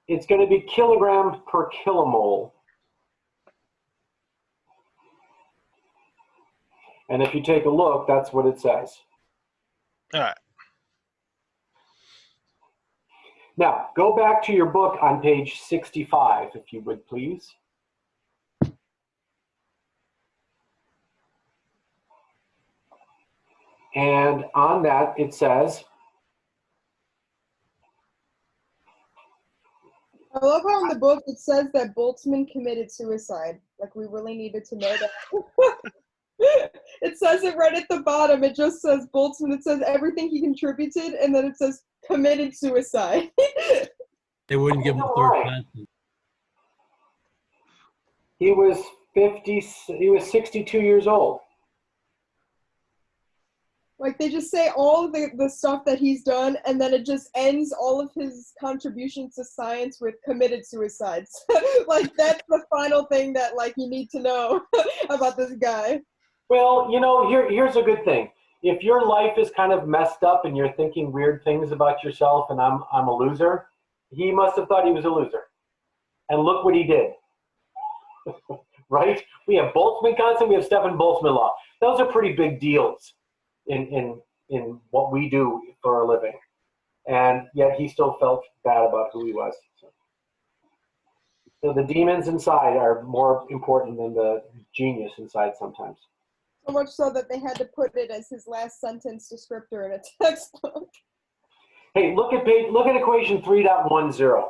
It's going to be kilograms per kilomole. And if you take a look, that's what it says. All right. Now, go back to your book on page 65, if you would, please. And on that, it says, I love how in the book it says that Boltzmann committed suicide. Like, we really needed to know that. It says it right at the bottom. It just says Boltzmann. It says everything he contributed, and then it says committed suicide. They wouldn't give him a third constant. he was 62 years old. Like, they just say all of the stuff that he's done, and then it just ends all of his contributions to science with committed suicides. Like, that's the final thing that, like, you need to know about this guy. Well, here's a good thing. If your life is kind of messed up and you're thinking weird things about yourself and I'm a loser, he must have thought he was a loser. And look what he did. Right? We have Boltzmann constant, we have Stefan Boltzmann law. Those are pretty big deals in what we do for a living. And yet he still felt bad about who he was. So the demons inside are more important than the genius inside sometimes. So much so that they had to put it as his last sentence descriptor in a textbook. Hey, look at equation 3.10.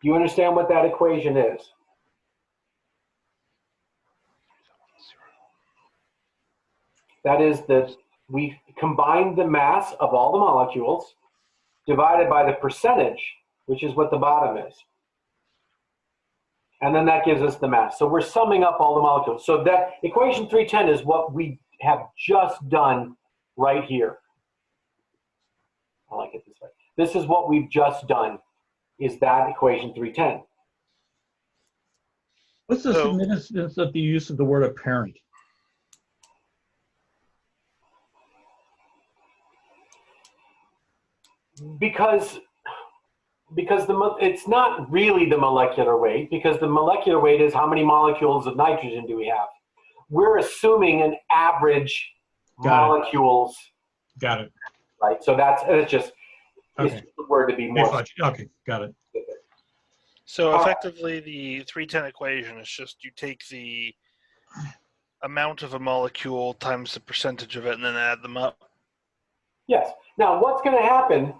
You understand what that equation is? That is that we combine the mass of all the molecules divided by the percentage, which is what the bottom is. And then that gives us the mass. So we're summing up all the molecules. So that equation 310 is what we have just done right here. I like it this way. This is what we've just done, is that equation 310. What's the significance of the use of the word apparent? Because it's not really the molecular weight, because the molecular weight is how many molecules of nitrogen do we have. We're assuming an average molecules. Got it. Right. So it's just the word to be more. Okay, got it. So effectively, the 310 equation is just you take the amount of a molecule times the percentage of it and then add them up. Yes. Now, what's going to happen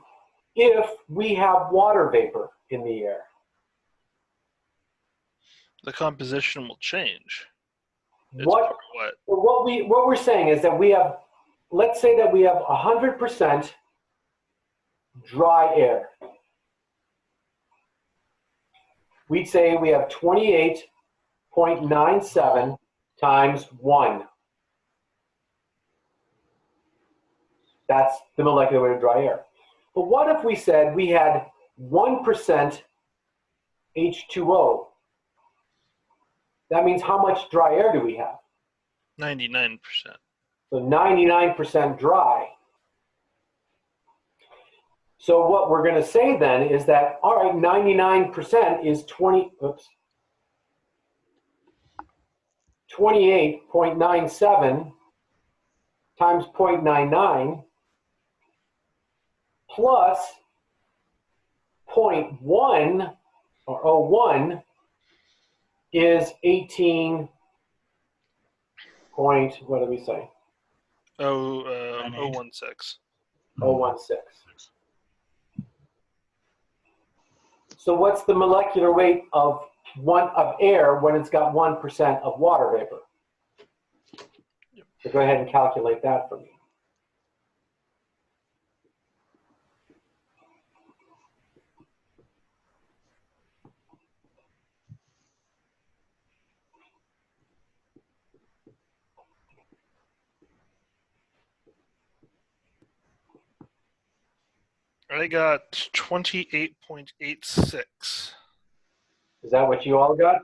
if we have water vapor in the air? the composition will change. It's What wet. what we're saying is that we have, let's say that we have 100% dry air. We'd say we have 28.97 times 1. That's the molecular weight of dry air. But what if we said we had 1% H2O? That means how much dry air do we have? 99%. So 99% dry. So what we're going to say then is that, all right, 99% is 28.97 times 0.99 plus 0.1 or 0.1 is 18 point, what did we say? 0.016. 0.16. So what's the molecular weight of air when it's got 1% of water vapor? So go ahead and calculate that for me. I got 28.86. Is that what you all got?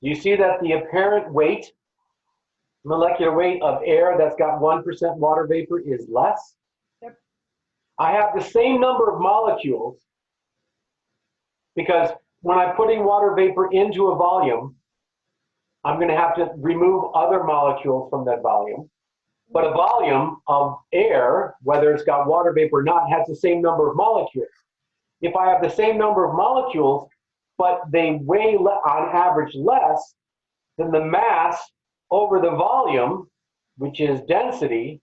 You see that the apparent weight, molecular weight of air that's got 1% water vapor is less? Yep. I have the same number of molecules because when I'm putting water vapor into a volume, I'm going to have to remove other molecules from that volume. But a volume of air, whether it's got water vapor or not, has the same number of molecules. If I have the same number of molecules, but they weigh on average less, then the mass over the volume, which is density,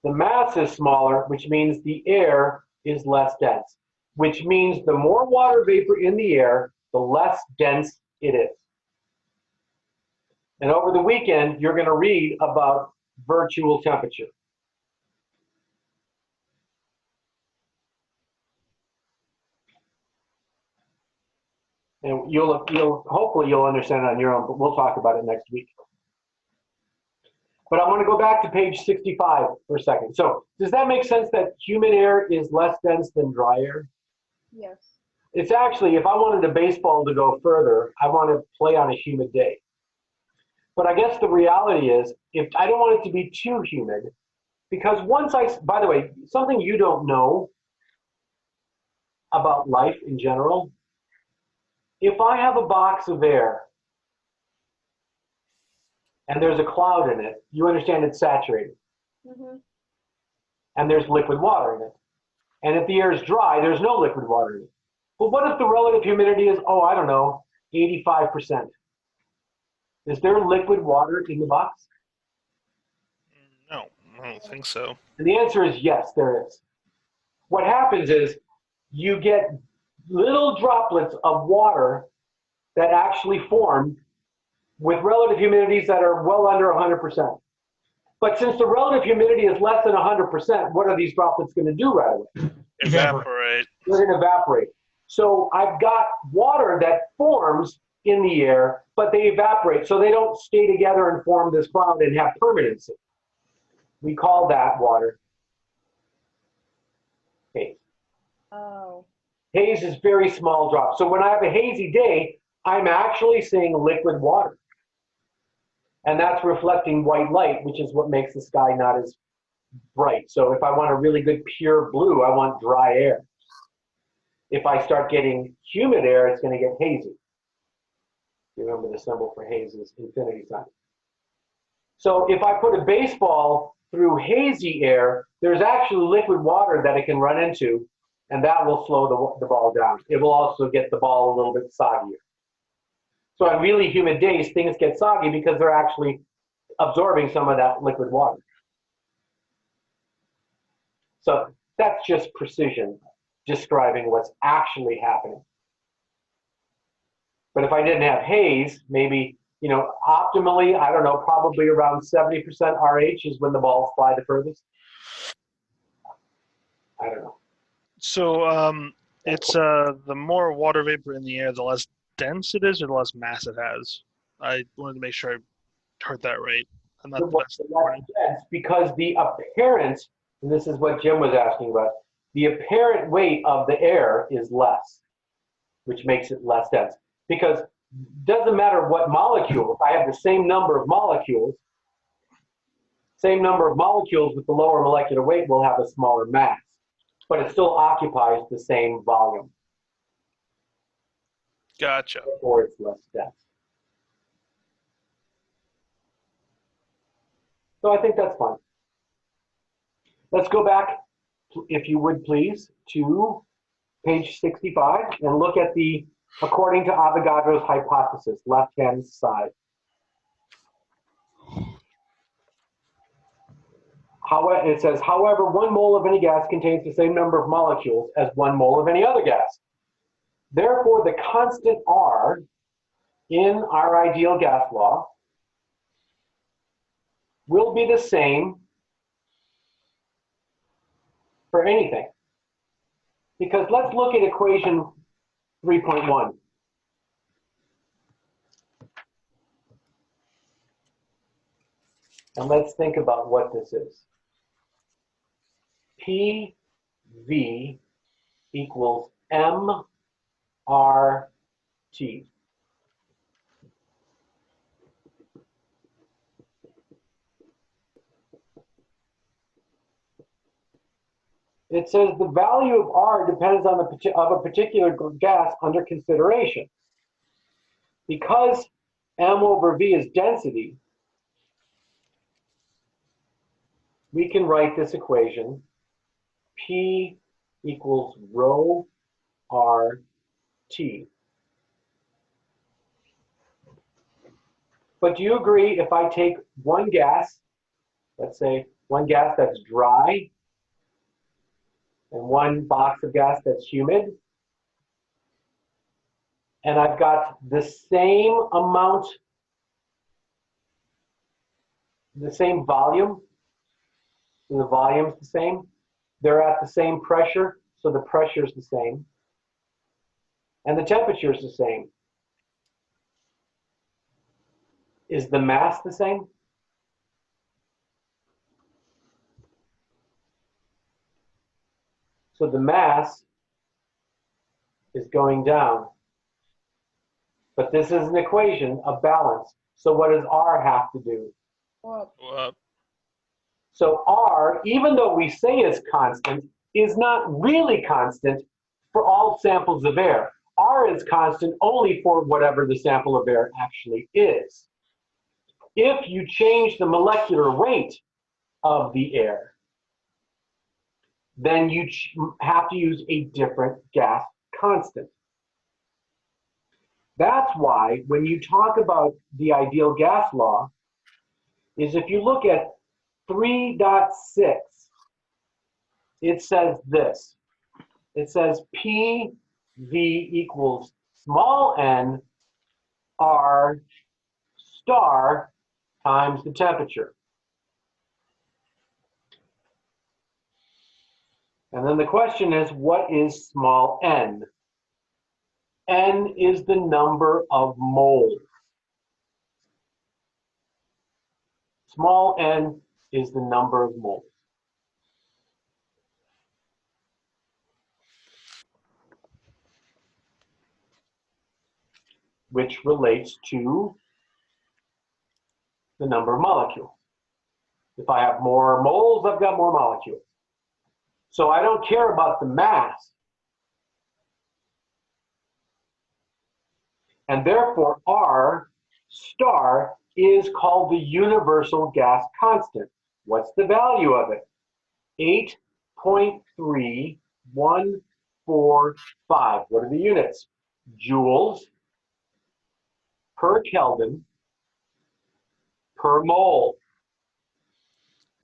the mass is smaller, which means the air is less dense, which means the more water vapor in the air, the less dense it is. And over the weekend, you're going to read about virtual temperature. And hopefully you'll understand it on your own, but we'll talk about it next week. But I want to go back to page 65 for a second. So does that make sense that humid air is less dense than dry air? Yes. It's actually, if I wanted the baseball to go further, I want to play on a humid day. But I guess the reality is, if I don't want it to be too humid, because by the way, something you don't know about life in general, if I have a box of air and there's a cloud in it, you understand it's saturated. Mm-hmm. And there's liquid water in it. And if the air is dry, there's no liquid water in it. But what if the relative humidity is, I don't know, 85%? Is there liquid water in the box? No, I don't think so. And the answer is yes, there is. What happens is you get little droplets of water that actually form with relative humidities that are well under 100%. But since the relative humidity is less than 100%, what are these droplets going to do right away? Evaporate. They're going to evaporate. So I've got water that forms in the air, but they evaporate. So they don't stay together and form this cloud and have permanency. We call that water haze. Oh. Haze is very small drops. So when I have a hazy day, I'm actually seeing liquid water. And that's reflecting white light, which is what makes the sky not as bright. So if I want a really good pure blue, I want dry air. If I start getting humid air, it's going to get hazy. You remember the symbol for haze is infinity sign. So if I put a baseball through hazy air, there's actually liquid water that it can run into, and that will slow the ball down. It will also get the ball a little bit soggier. So on really humid days, things get soggy because they're actually absorbing some of that liquid water. So that's just precision describing what's actually happening. But if I didn't have haze, maybe, optimally, I don't know, probably around 70% RH is when the balls fly the furthest. I don't know. So it's the more water vapor in the air, the less dense it is, or the less mass it has. I wanted to make sure I heard that right. I'm not the best. Because the apparent, and this is what Jim was asking about, the apparent weight of the air is less, which makes it less dense. Because it doesn't matter what molecule, if I have the same number of molecules with the lower molecular weight will have a smaller mass, but it still occupies the same volume. Gotcha. Or it's less dense. So I think that's fine. Let's go back, if you would please, to page 65 and look at the, according to Avogadro's hypothesis, left-hand side. It says, however, 1 mole of any gas contains the same number of molecules as 1 mole of any other gas. Therefore, the constant R in our ideal gas law will be the same for anything. Because let's look at equation 3.1. And let's think about what this is. PV equals MRT. It says the value of R depends on a particular gas under consideration. Because M over V is density, we can write this equation, P equals rho RT. But do you agree if I take one gas, let's say one gas that's dry, and one box of gas that's humid, and I've got the same amount, the same volume, so the volume's the same, they're at the same pressure, so the pressure's the same, and the temperature's the same. Is the mass the same? So the mass is going down. But this is an equation of balance. So what does R have to do? Well, So R, even though we say is constant, is not really constant for all samples of air. R is constant only for whatever the sample of air actually is. If you change the molecular weight of the air, then you have to use a different gas constant. That's why when you talk about the ideal gas law, is if you look at 3.6, it says this. It says PV equals small n R star times the temperature. And then the question is, what is small n? N is the number of moles. Small n is the number of moles. Which relates to the number of molecules. If I have more moles, I've got more molecules. So I don't care about the mass. And therefore, R star is called the universal gas constant. What's the value of it? 8.3145. What are the units? Joules per Kelvin per mole.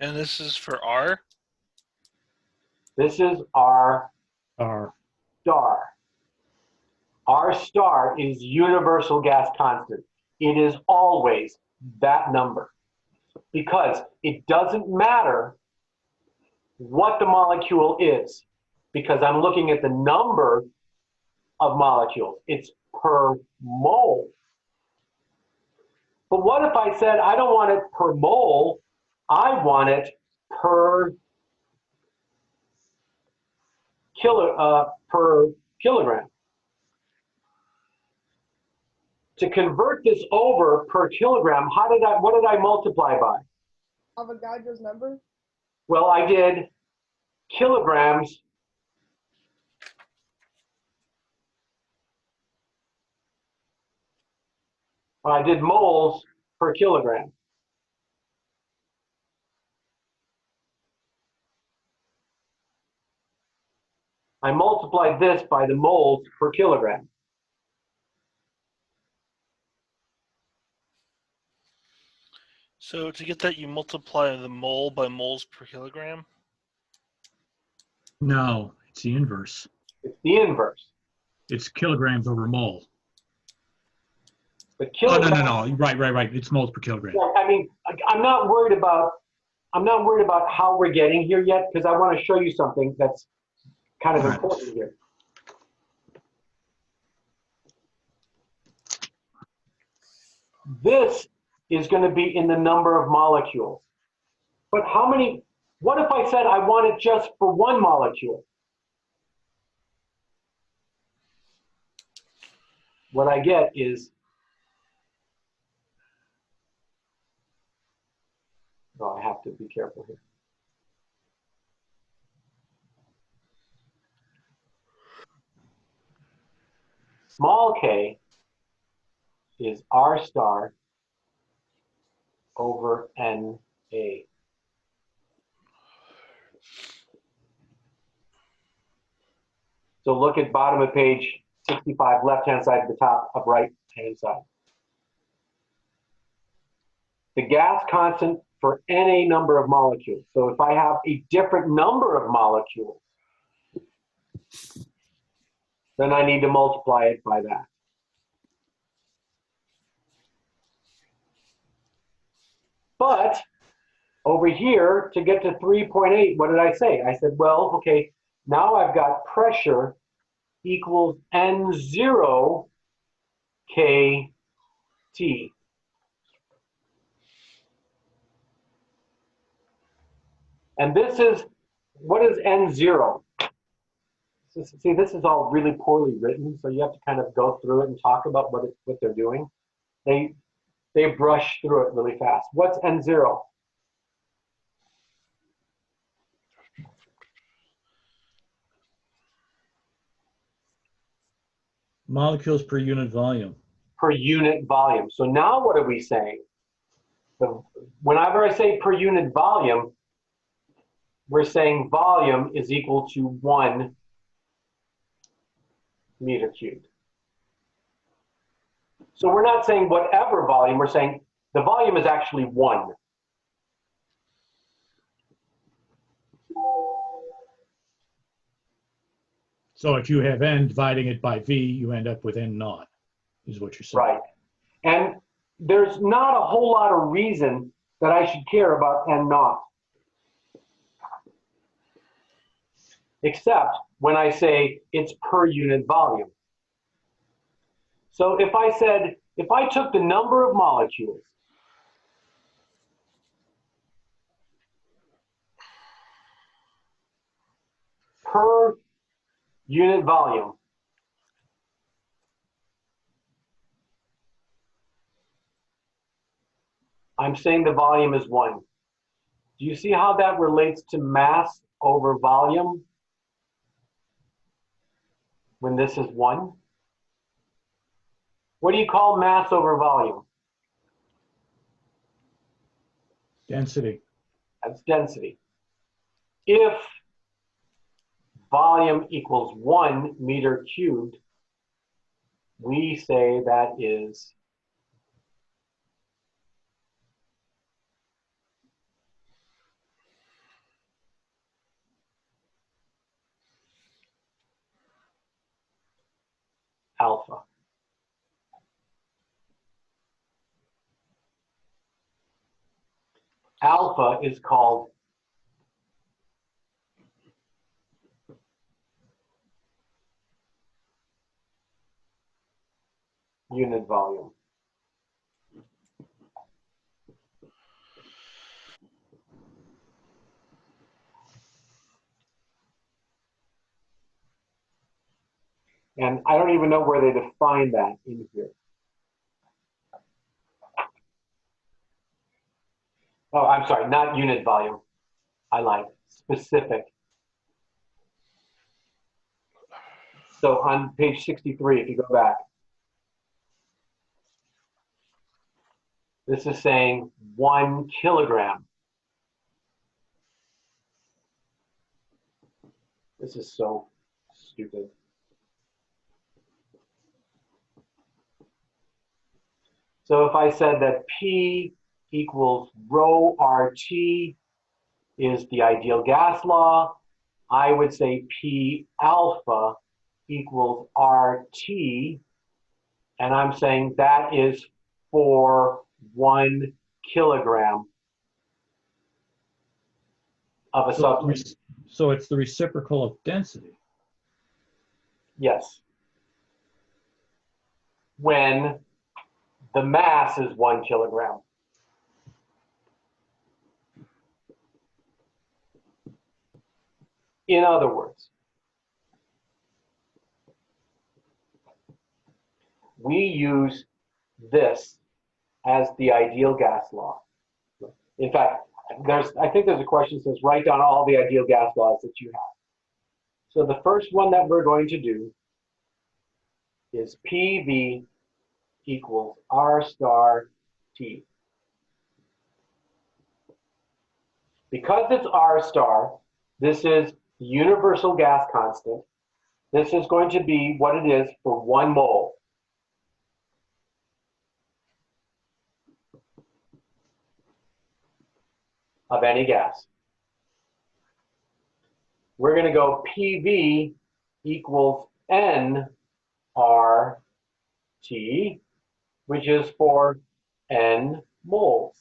And this is for R? This is R R. star. R star is universal gas constant. It is always that number because it doesn't matter what the molecule is because I'm looking at the number of molecules. It's per mole. But what if I said I don't want it per mole, I want it per kilogram? To convert this over per kilogram, what did I multiply by? Avogadro's number? Well, I did kilograms I did moles per kilogram. I multiplied this by the moles per kilogram. So to get that, you multiply the mole by moles per kilogram? No, it's the inverse. It's the inverse. It's kilograms over mole. But Oh, kilograms, no. Right. It's moles per kilogram. I mean, I'm not worried about how we're getting here yet because I want to show you something that's kind of All right. important here. This is going to be in the number of molecules. But what if I said I want it just for one molecule? What I get is, I have to be careful here. Small k is R star over NA. So look at bottom of page 65, left-hand side to the top of right-hand side. The gas constant for NA number of molecules. So if I have a different number of molecules, then I need to multiply it by that. But over here, to get to 3.8, what did I say? I said, well, okay, now I've got pressure equals N0 KT. And this is, what is N0? See, this is all really poorly written, so you have to kind of go through it and talk about what they're doing. They brush through it really fast. What's N0? Molecules per unit volume. Per unit volume. So now what are we saying? Whenever I say per unit volume, we're saying volume is equal to 1 meter cubed. So we're not saying whatever volume, we're saying the volume is actually 1. So if you have n dividing it by v, you end up with n naught, is what you're saying. Right. And there's not a whole lot of reason that I should care about n naught. Except when I say it's per unit volume. So if I took the number of molecules per unit volume, I'm saying the volume is 1. Do you see how that relates to mass over volume when this is 1? What do you call mass over volume? Density. That's density. If volume equals 1 meter cubed, we say that is alpha. Alpha is called unit volume. And I don't even know where they define that in here. Oh, I'm sorry, not unit volume. I lied, specific. So on page 63, if you go back, this is saying 1 kilogram. This is so stupid. So if I said that P equals rho RT is the ideal gas law, I would say P alpha equals RT, and I'm saying that is for 1 kilogram of a substance. So it's the reciprocal of density. Yes. When the mass is 1 kilogram. In other words, we use this as the ideal gas law. In fact, I think there's a question that says write down all the ideal gas laws that you have. So the first one that we're going to do is PV equals R star T. Because it's R star, this is the universal gas constant. This is going to be what it is for 1 mole. Of any gas. We're going to go PV equals NRT, which is for N moles.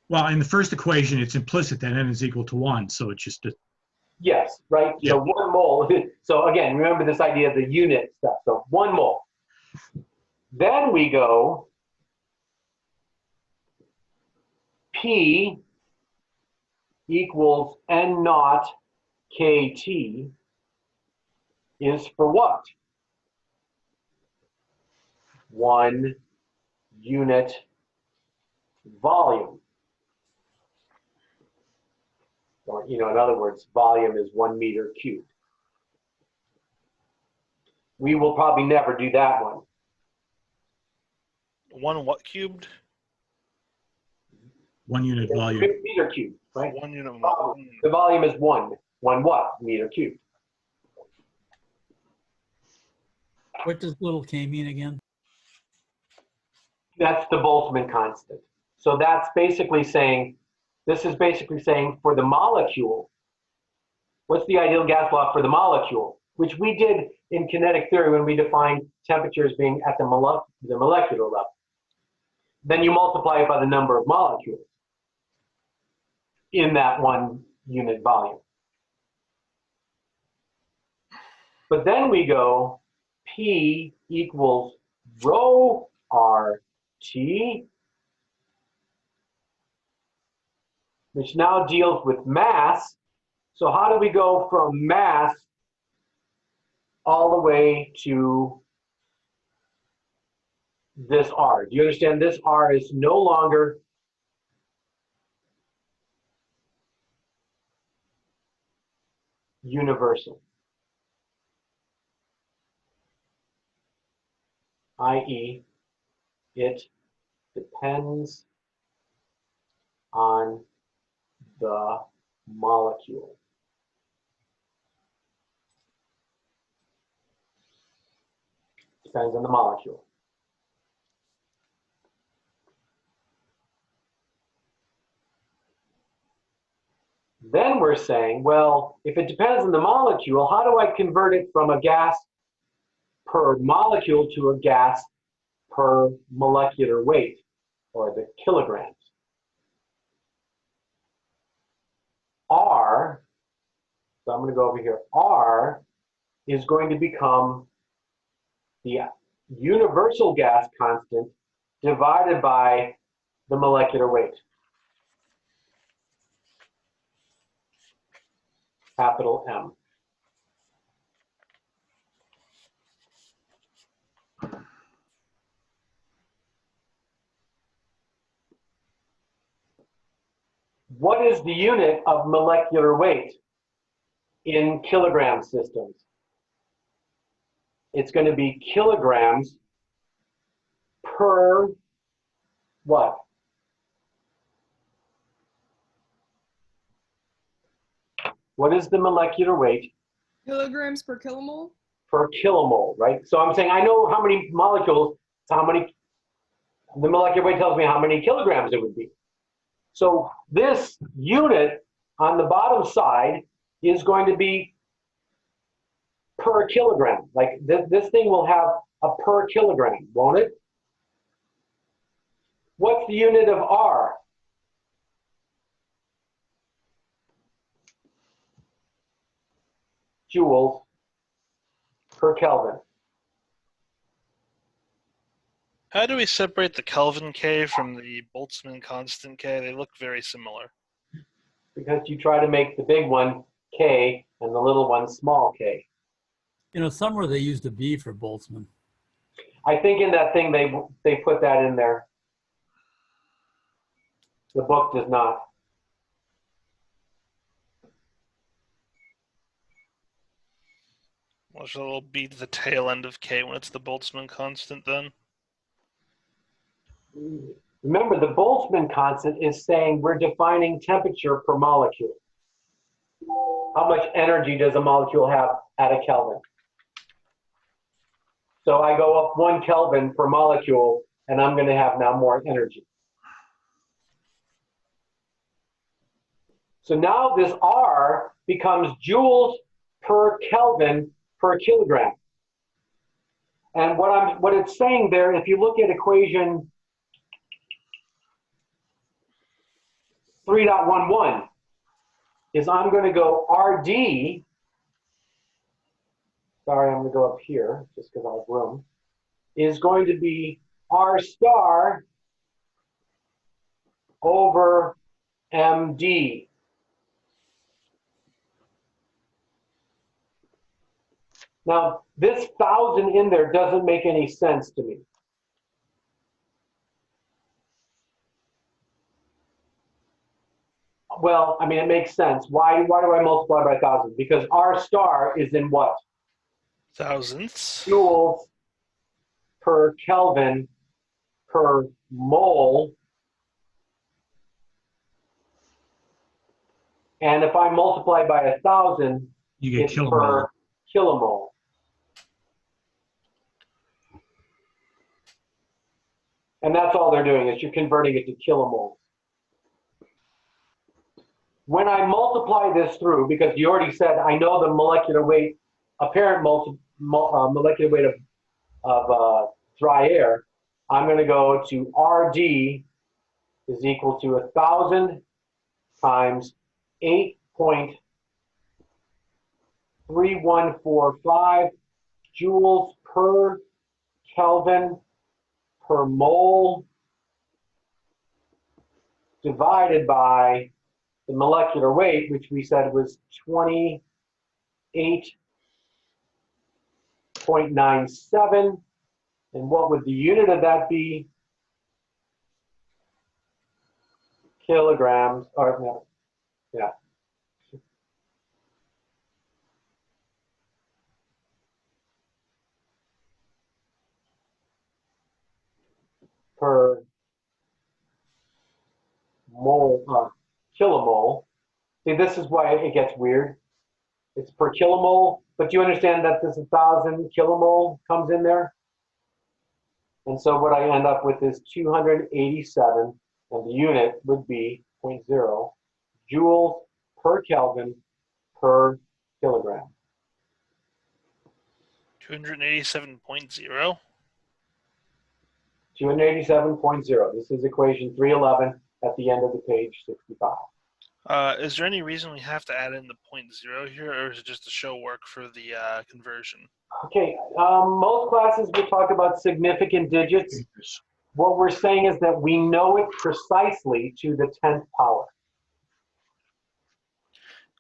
Well, in the first equation, it's implicit that n is equal to 1, so it's just a... Yes, right? Yeah. So 1 mole. So again, remember this idea of the unit stuff. So 1 mole. Then we go P equals N naught KT is for what? 1 unit volume. Or, in other words, volume is 1 meter cubed. We will probably never do that one. 1 what cubed? 1 unit volume. Meter cubed, right? 1 unit. The volume is 1. 1 what? Meter cubed. What does little k mean again? That's the Boltzmann constant. So that's basically saying, this is basically saying for the molecule, what's the ideal gas law for the molecule? Which we did in kinetic theory when we defined temperatures being at the molecular level. Then you multiply it by the number of molecules in that 1 unit volume. But then we go P equals rho RT, which now deals with mass. So how do we go from mass all the way to this R? Do you understand? This R is no longer universal, i.e., it depends on the molecule. Depends on the molecule. Then we're saying, well, if it depends on the molecule, how do I convert it from a gas per molecule to a gas per molecular weight, or the kilograms? R, so I'm going to go over here, R is going to become the universal gas constant divided by the molecular weight, capital M. What is the unit of molecular weight in kilogram systems? It's going to be kilograms per what? What is the molecular weight? Kilograms per kilomole? Per kilomole, right? So I'm saying I know how many molecules, how many, the molecular weight tells me how many kilograms it would be. So this unit on the bottom side is going to be per kilogram. Like this thing will have a per kilogram, won't it? What's the unit of R? Joules per Kelvin. How do we separate the Kelvin K from the Boltzmann constant K? They look very similar. Because you try to make the big one K and the little one small k. You know, somewhere they used a B for Boltzmann. I think in that thing they put that in there. The book does not. Well, so it'll be the tail end of K when it's the Boltzmann constant then? Remember, the Boltzmann constant is saying we're defining temperature per molecule. How much energy does a molecule have at a Kelvin? So I go up 1 Kelvin per molecule, and I'm going to have now more energy. So now this R becomes joules per Kelvin per kilogram. And what it's saying there, if you look at equation 3.11, is I'm going to go RD, sorry, I'm going to go up here just because I have room, is going to be R star over MD. Now, this 1,000 in there doesn't make any sense to me. Well, I mean, it makes sense. Why do I multiply by 1,000? Because R star is in what? Thousandths. Joules per Kelvin per mole. And if I multiply by 1,000, You get it's kilomole. per kilomole. And that's all they're doing, is you're converting it to kilomoles. When I multiply this through, because you already said I know the molecular weight, apparent molecular weight of dry air, I'm going to go to RD is equal to 1,000 times 8.3145 joules per Kelvin per mole divided by the molecular weight, which we said was 28.97. And what would the unit of that be? Kilograms, or no, yeah. Per mole, kilomole. See, this is why it gets weird. It's per kilomole, but you understand that this 1,000 kilomole comes in there? And so what I end up with is 287, and the unit would be 0.0 joules per Kelvin per kilogram. 287.0. 287.0. This is equation 311 at the end of the page 65. Is there any reason we have to add in the 0.0 here, or is it just to show work for the conversion? Okay, most classes will talk about significant digits. What we're saying is that we know it precisely to the 10th power.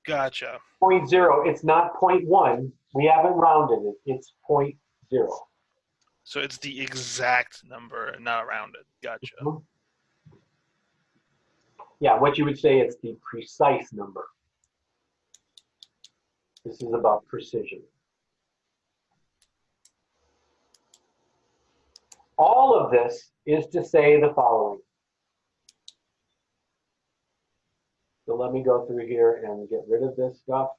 Gotcha. 0.0, it's not 0.1. We haven't rounded it. It's 0.0. So it's the exact number and not rounded. Gotcha. Mm-hmm. Yeah, what you would say is the precise number. This is about precision. All of this is to say the following. So let me go through here and get rid of this stuff.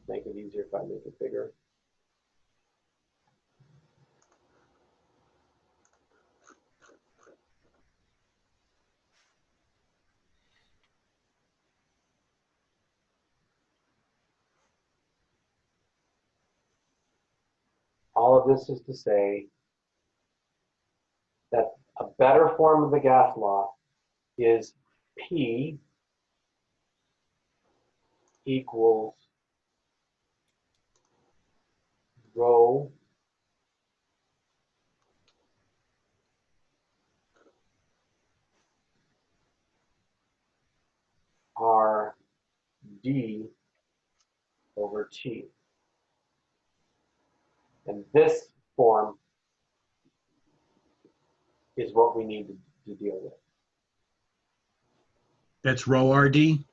Make it easier if I make it bigger. All of this is to say that a better form of the gas law is P equals rho R D over T. And this form is what we need to deal with. That's rho RD?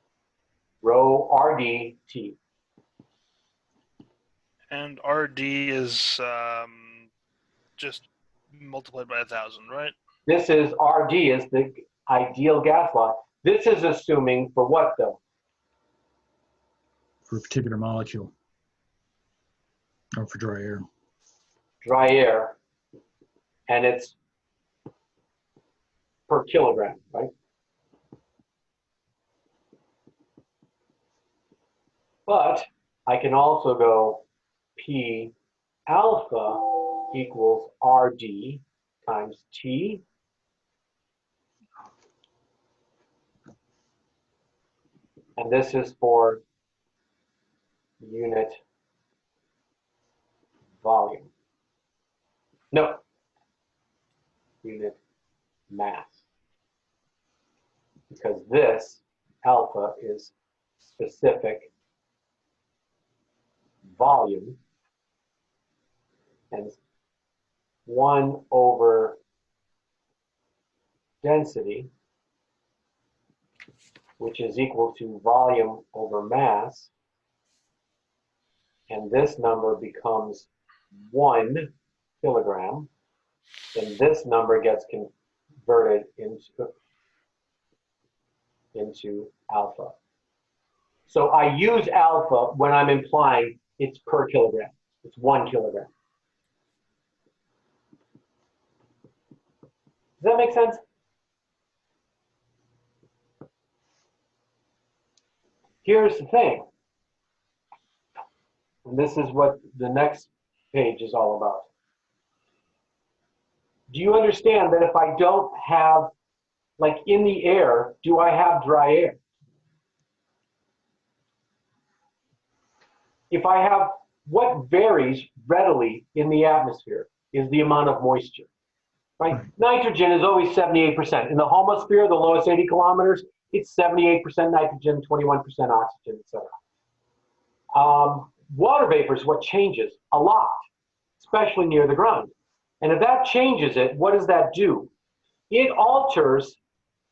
Rho RD T. And RD is just multiplied by 1,000, right? This is RD is the ideal gas law. This is assuming for what though? For a particular molecule. Or for dry air. Dry air. And it's per kilogram, right? But I can also go P alpha equals RD times T. And this is for unit volume. No, unit mass. Because this alpha is specific volume, and 1 over density, which is equal to volume over mass, and this number becomes 1 kilogram, and this number gets converted into alpha. So I use alpha when I'm implying it's per kilogram. It's 1 kilogram. Does that make sense? Here's the thing. And this is what the next page is all about. Do you understand that if I don't have, like in the air, do I have dry air? If I have, what varies readily in the atmosphere is the amount of moisture, right? Nitrogen is always 78%. In the homosphere, the lowest 80 kilometers, it's 78% nitrogen, 21% oxygen, etc. Water vapor is what changes a lot, especially near the ground. And if that changes it, what does that do? It alters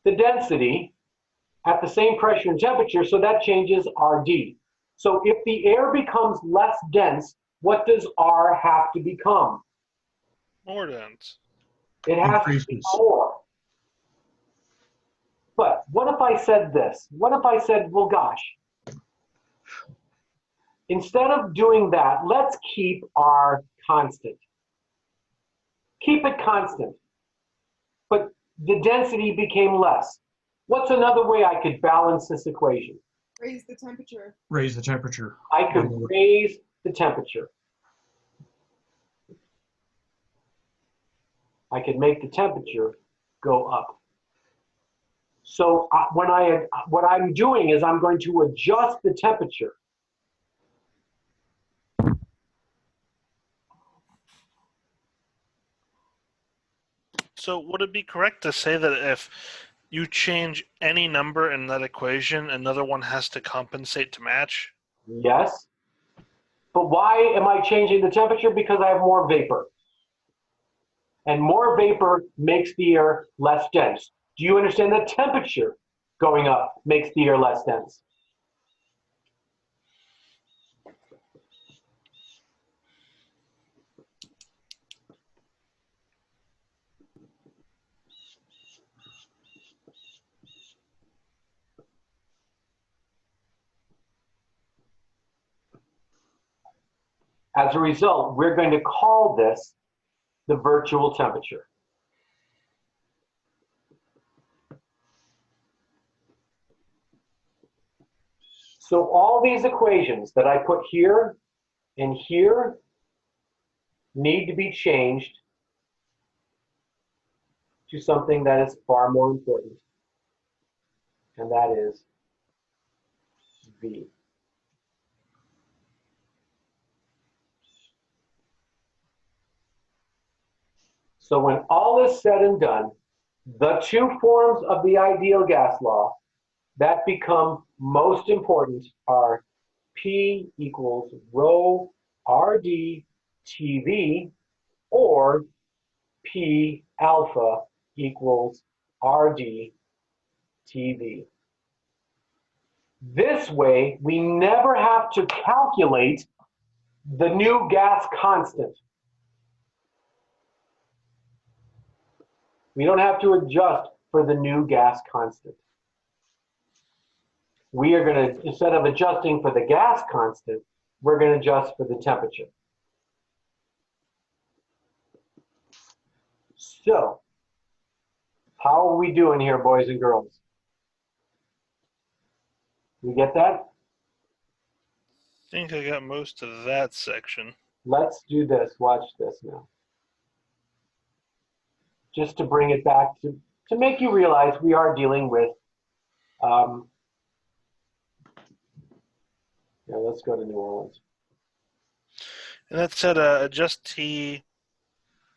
the density at the same pressure and temperature, so that changes RD. So if the air becomes less dense, what does R have to become? More dense. It has to be more. But what if I said this? What if I said, well, gosh, instead of doing that, let's keep R constant. Keep it constant. But the density became less. What's another way I could balance this equation? Raise the temperature. Raise the temperature. I could raise the temperature. I could make the temperature go up. So what I'm doing is I'm going to adjust the temperature. So would it be correct to say that if you change any number in that equation, another one has to compensate to match? Yes. But why am I changing the temperature? Because I have more vapor. And more vapor makes the air less dense. Do you understand that temperature going up makes the air less dense? As a result, we're going to call this the virtual temperature. So all these equations that I put here and here need to be changed to something that is far more important, and that is V. So when all is said and done, the two forms of the ideal gas law that become most important are P equals rho RD TV, or P alpha equals RD TV. This way, we never have to calculate the new gas constant. We don't have to adjust for the new gas constant. We are going to, instead of adjusting for the gas constant, we're going to adjust for the temperature. So, how are we doing here, boys and girls? You get that? I think I got most of that section. Let's do this. Watch this now. Just to bring it back to make you realize we are dealing with, let's go to New Orleans. And that said adjust T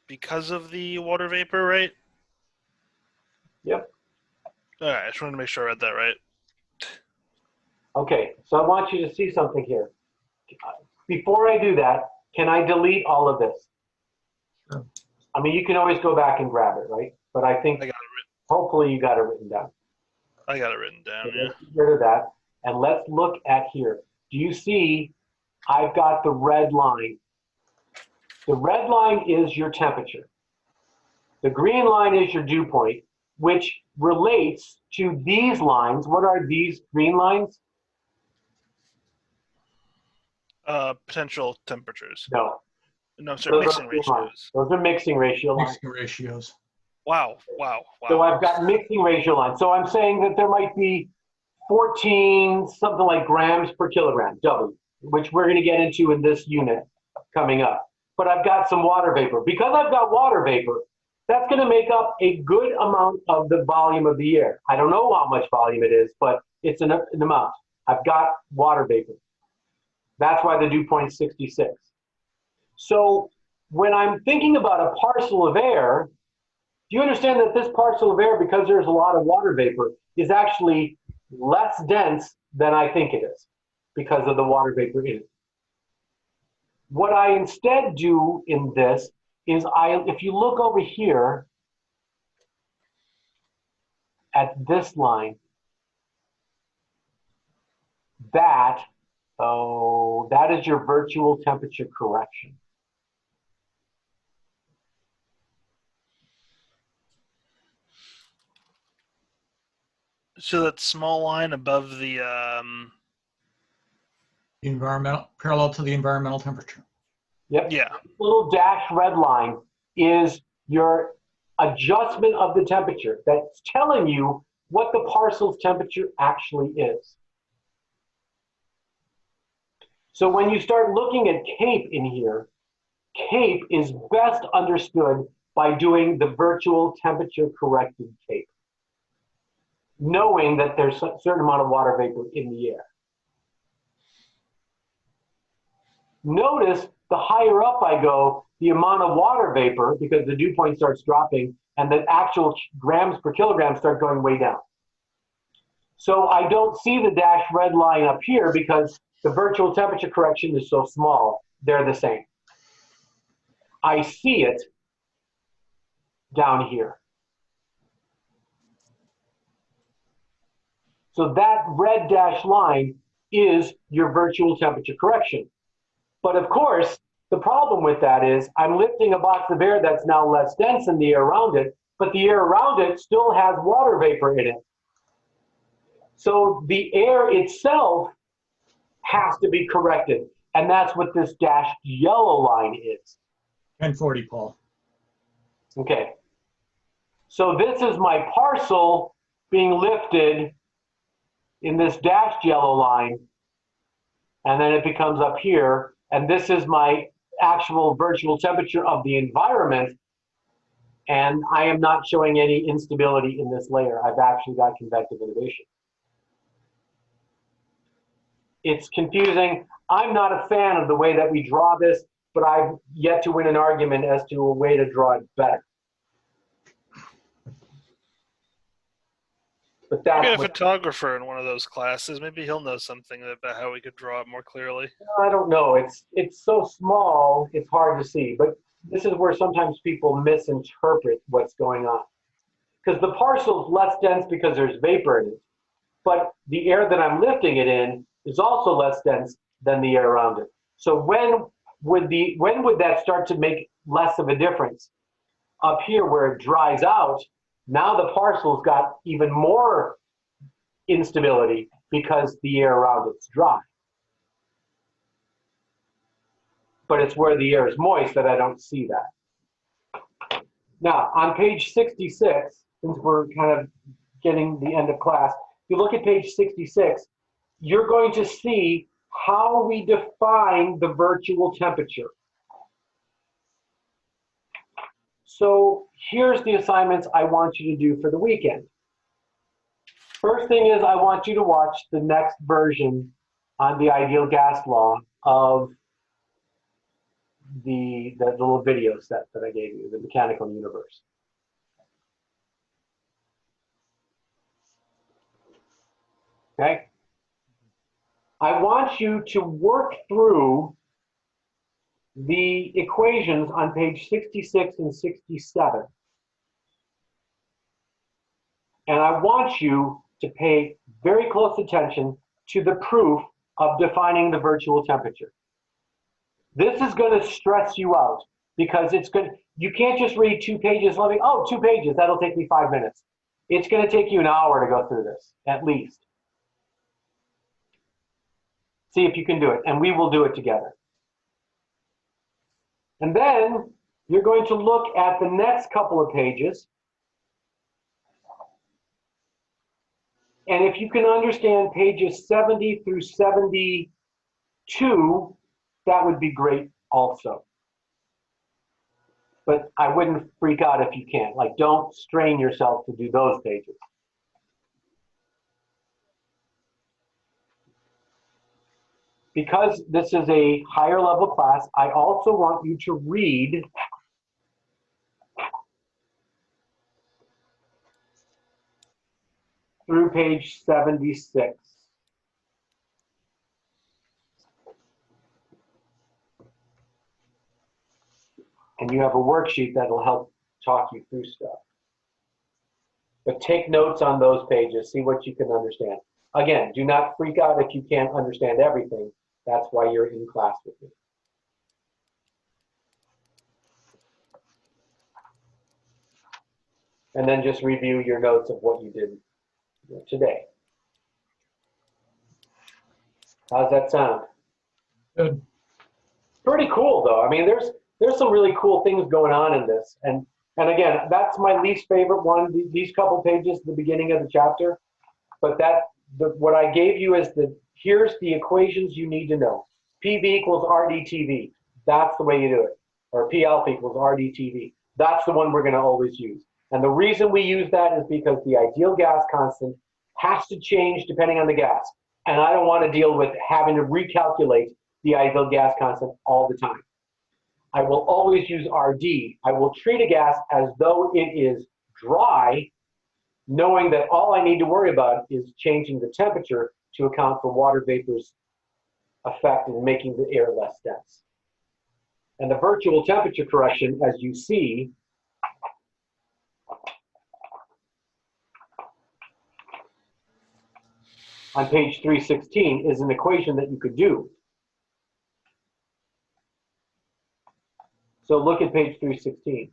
because of the water vapor, right? Yep. All right, I just wanted to make sure I read that right. Okay, so I want you to see something here. Before I do that, can I delete all of this? Sure. I mean, you can always go back and grab it, right? But I think I got it written. hopefully you got it written down. I got it written down. So Yeah. let's get rid of that, and let's look at here. Do you see I've got the red line? The red line is your temperature. The green line is your dew point, which relates to these lines. What are these green lines? Potential temperatures. No. No, sorry, Those mixing are green lines. ratios. Those are mixing ratio lines. Mixing ratios. Wow. So I've got mixing ratio lines. So I'm saying that there might be 14 something like grams per kilogram, W, which we're going to get into in this unit coming up. But I've got some water vapor. Because I've got water vapor, that's going to make up a good amount of the volume of the air. I don't know how much volume it is, but it's an amount. I've got water vapor. That's why the dew point is 66. So when I'm thinking about a parcel of air, do you understand that this parcel of air, because there's a lot of water vapor, is actually less dense than I think it is because of the water vapor in it? What I instead do in this is if you look over here at this line, that is your virtual temperature correction. So that small line above the Environmental, parallel to the environmental temperature. Yep. yeah. This little dashed red line is your adjustment of the temperature that's telling you what the parcel's temperature actually is. So when you start looking at CAPE in here, CAPE is best understood by doing the virtual temperature corrected CAPE, knowing that there's a certain amount of water vapor in the air. Notice the higher up I go, the amount of water vapor, because the dew point starts dropping, and the actual grams per kilogram start going way down. So I don't see the dashed red line up here because the virtual temperature correction is so small. They're the same. I see it down here. So that red dashed line is your virtual temperature correction. But of course, the problem with that is I'm lifting a box of air that's now less dense than the air around it, but the air around it still has water vapor in it. So the air itself has to be corrected. And that's what this dashed yellow line is. 1040, Paul. Okay. So this is my parcel being lifted in this dashed yellow line. And then it becomes up here. And this is my actual virtual temperature of the environment. And I am not showing any instability in this layer. I've actually got convective innovation. It's confusing. I'm not a fan of the way that we draw this, but I've yet to win an argument as to a way to draw it better. But that's Get a what, photographer in one of those classes. Maybe he'll know something about how we could draw it more clearly. I don't know. It's so small, it's hard to see. But this is where sometimes people misinterpret what's going on. Because the parcel is less dense because there's vapor in it. But the air that I'm lifting it in is also less dense than the air around it. So when would that start to make less of a difference? Up here where it dries out, now the parcel's got even more instability because the air around it's dry. But it's where the air is moist that I don't see that. Now, on page 66, since we're kind of getting the end of class, if you look at page 66, you're going to see how we define the virtual temperature. So here's the assignments I want you to do for the weekend. First thing is I want you to watch the next version on the ideal gas law of the little video set that I gave you, the mechanical universe. Okay? I want you to work through the equations on page 66 and 67. And I want you to pay very close attention to the proof of defining the virtual temperature. This is going to stress you out because you can't just read 2 pages. Oh, 2 pages, that'll take me 5 minutes. It's going to take you an hour to go through this, at least. See if you can do it, and we will do it together. And then you're going to look at the next couple of pages. And if you can understand pages 70 through 72, that would be great also. But I wouldn't freak out if you can't. Like, don't strain yourself to do those pages. Because this is a higher level class, I also want you to read through page 76. And you have a worksheet that'll help talk you through stuff. But take notes on those pages, see what you can understand. Again, do not freak out if you can't understand everything. That's why you're in class with me. And then just review your notes of what you did today. How's that sound? Good. Pretty cool, though. I mean, there's some really cool things going on in this. And And again, that's my least favorite one, these couple pages at the beginning of the chapter. But what I gave you is here's the equations you need to know. PV equals RDTV. That's the way you do it. Or P alpha equals RDTV. That's the one we're going to always use. And the reason we use that is because the ideal gas constant has to change depending on the gas. And I don't want to deal with having to recalculate the ideal gas constant all the time. I will always use RD. I will treat a gas as though it is dry, knowing that all I need to worry about is changing the temperature to account for water vapor's effect in making the air less dense. And the virtual temperature correction, as you see, on page 316, is an equation that you could do. So look at page 316.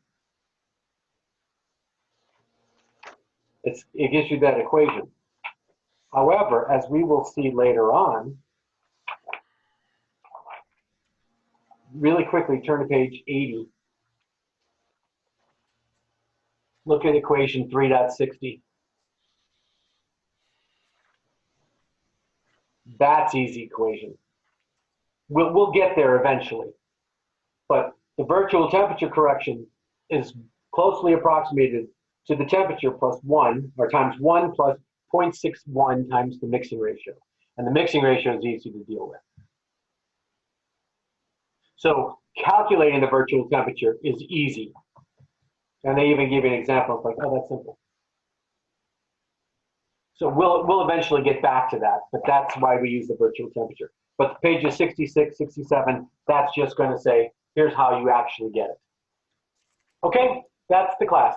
It gives you that equation. However, as we will see later on, really quickly turn to page 80. Look at equation 3.60. That's easy equation. We'll get there eventually. But the virtual temperature correction is closely approximated to the temperature plus 1, or times 1 plus 0.61 times the mixing ratio. And the mixing ratio is easy to deal with. So calculating the virtual temperature is easy. And they even give you an example. It's like, oh, that's simple. So we'll eventually get back to that, but that's why we use the virtual temperature. But pages 66, 67, that's just going to say, here's how you actually get it. Okay, that's the class.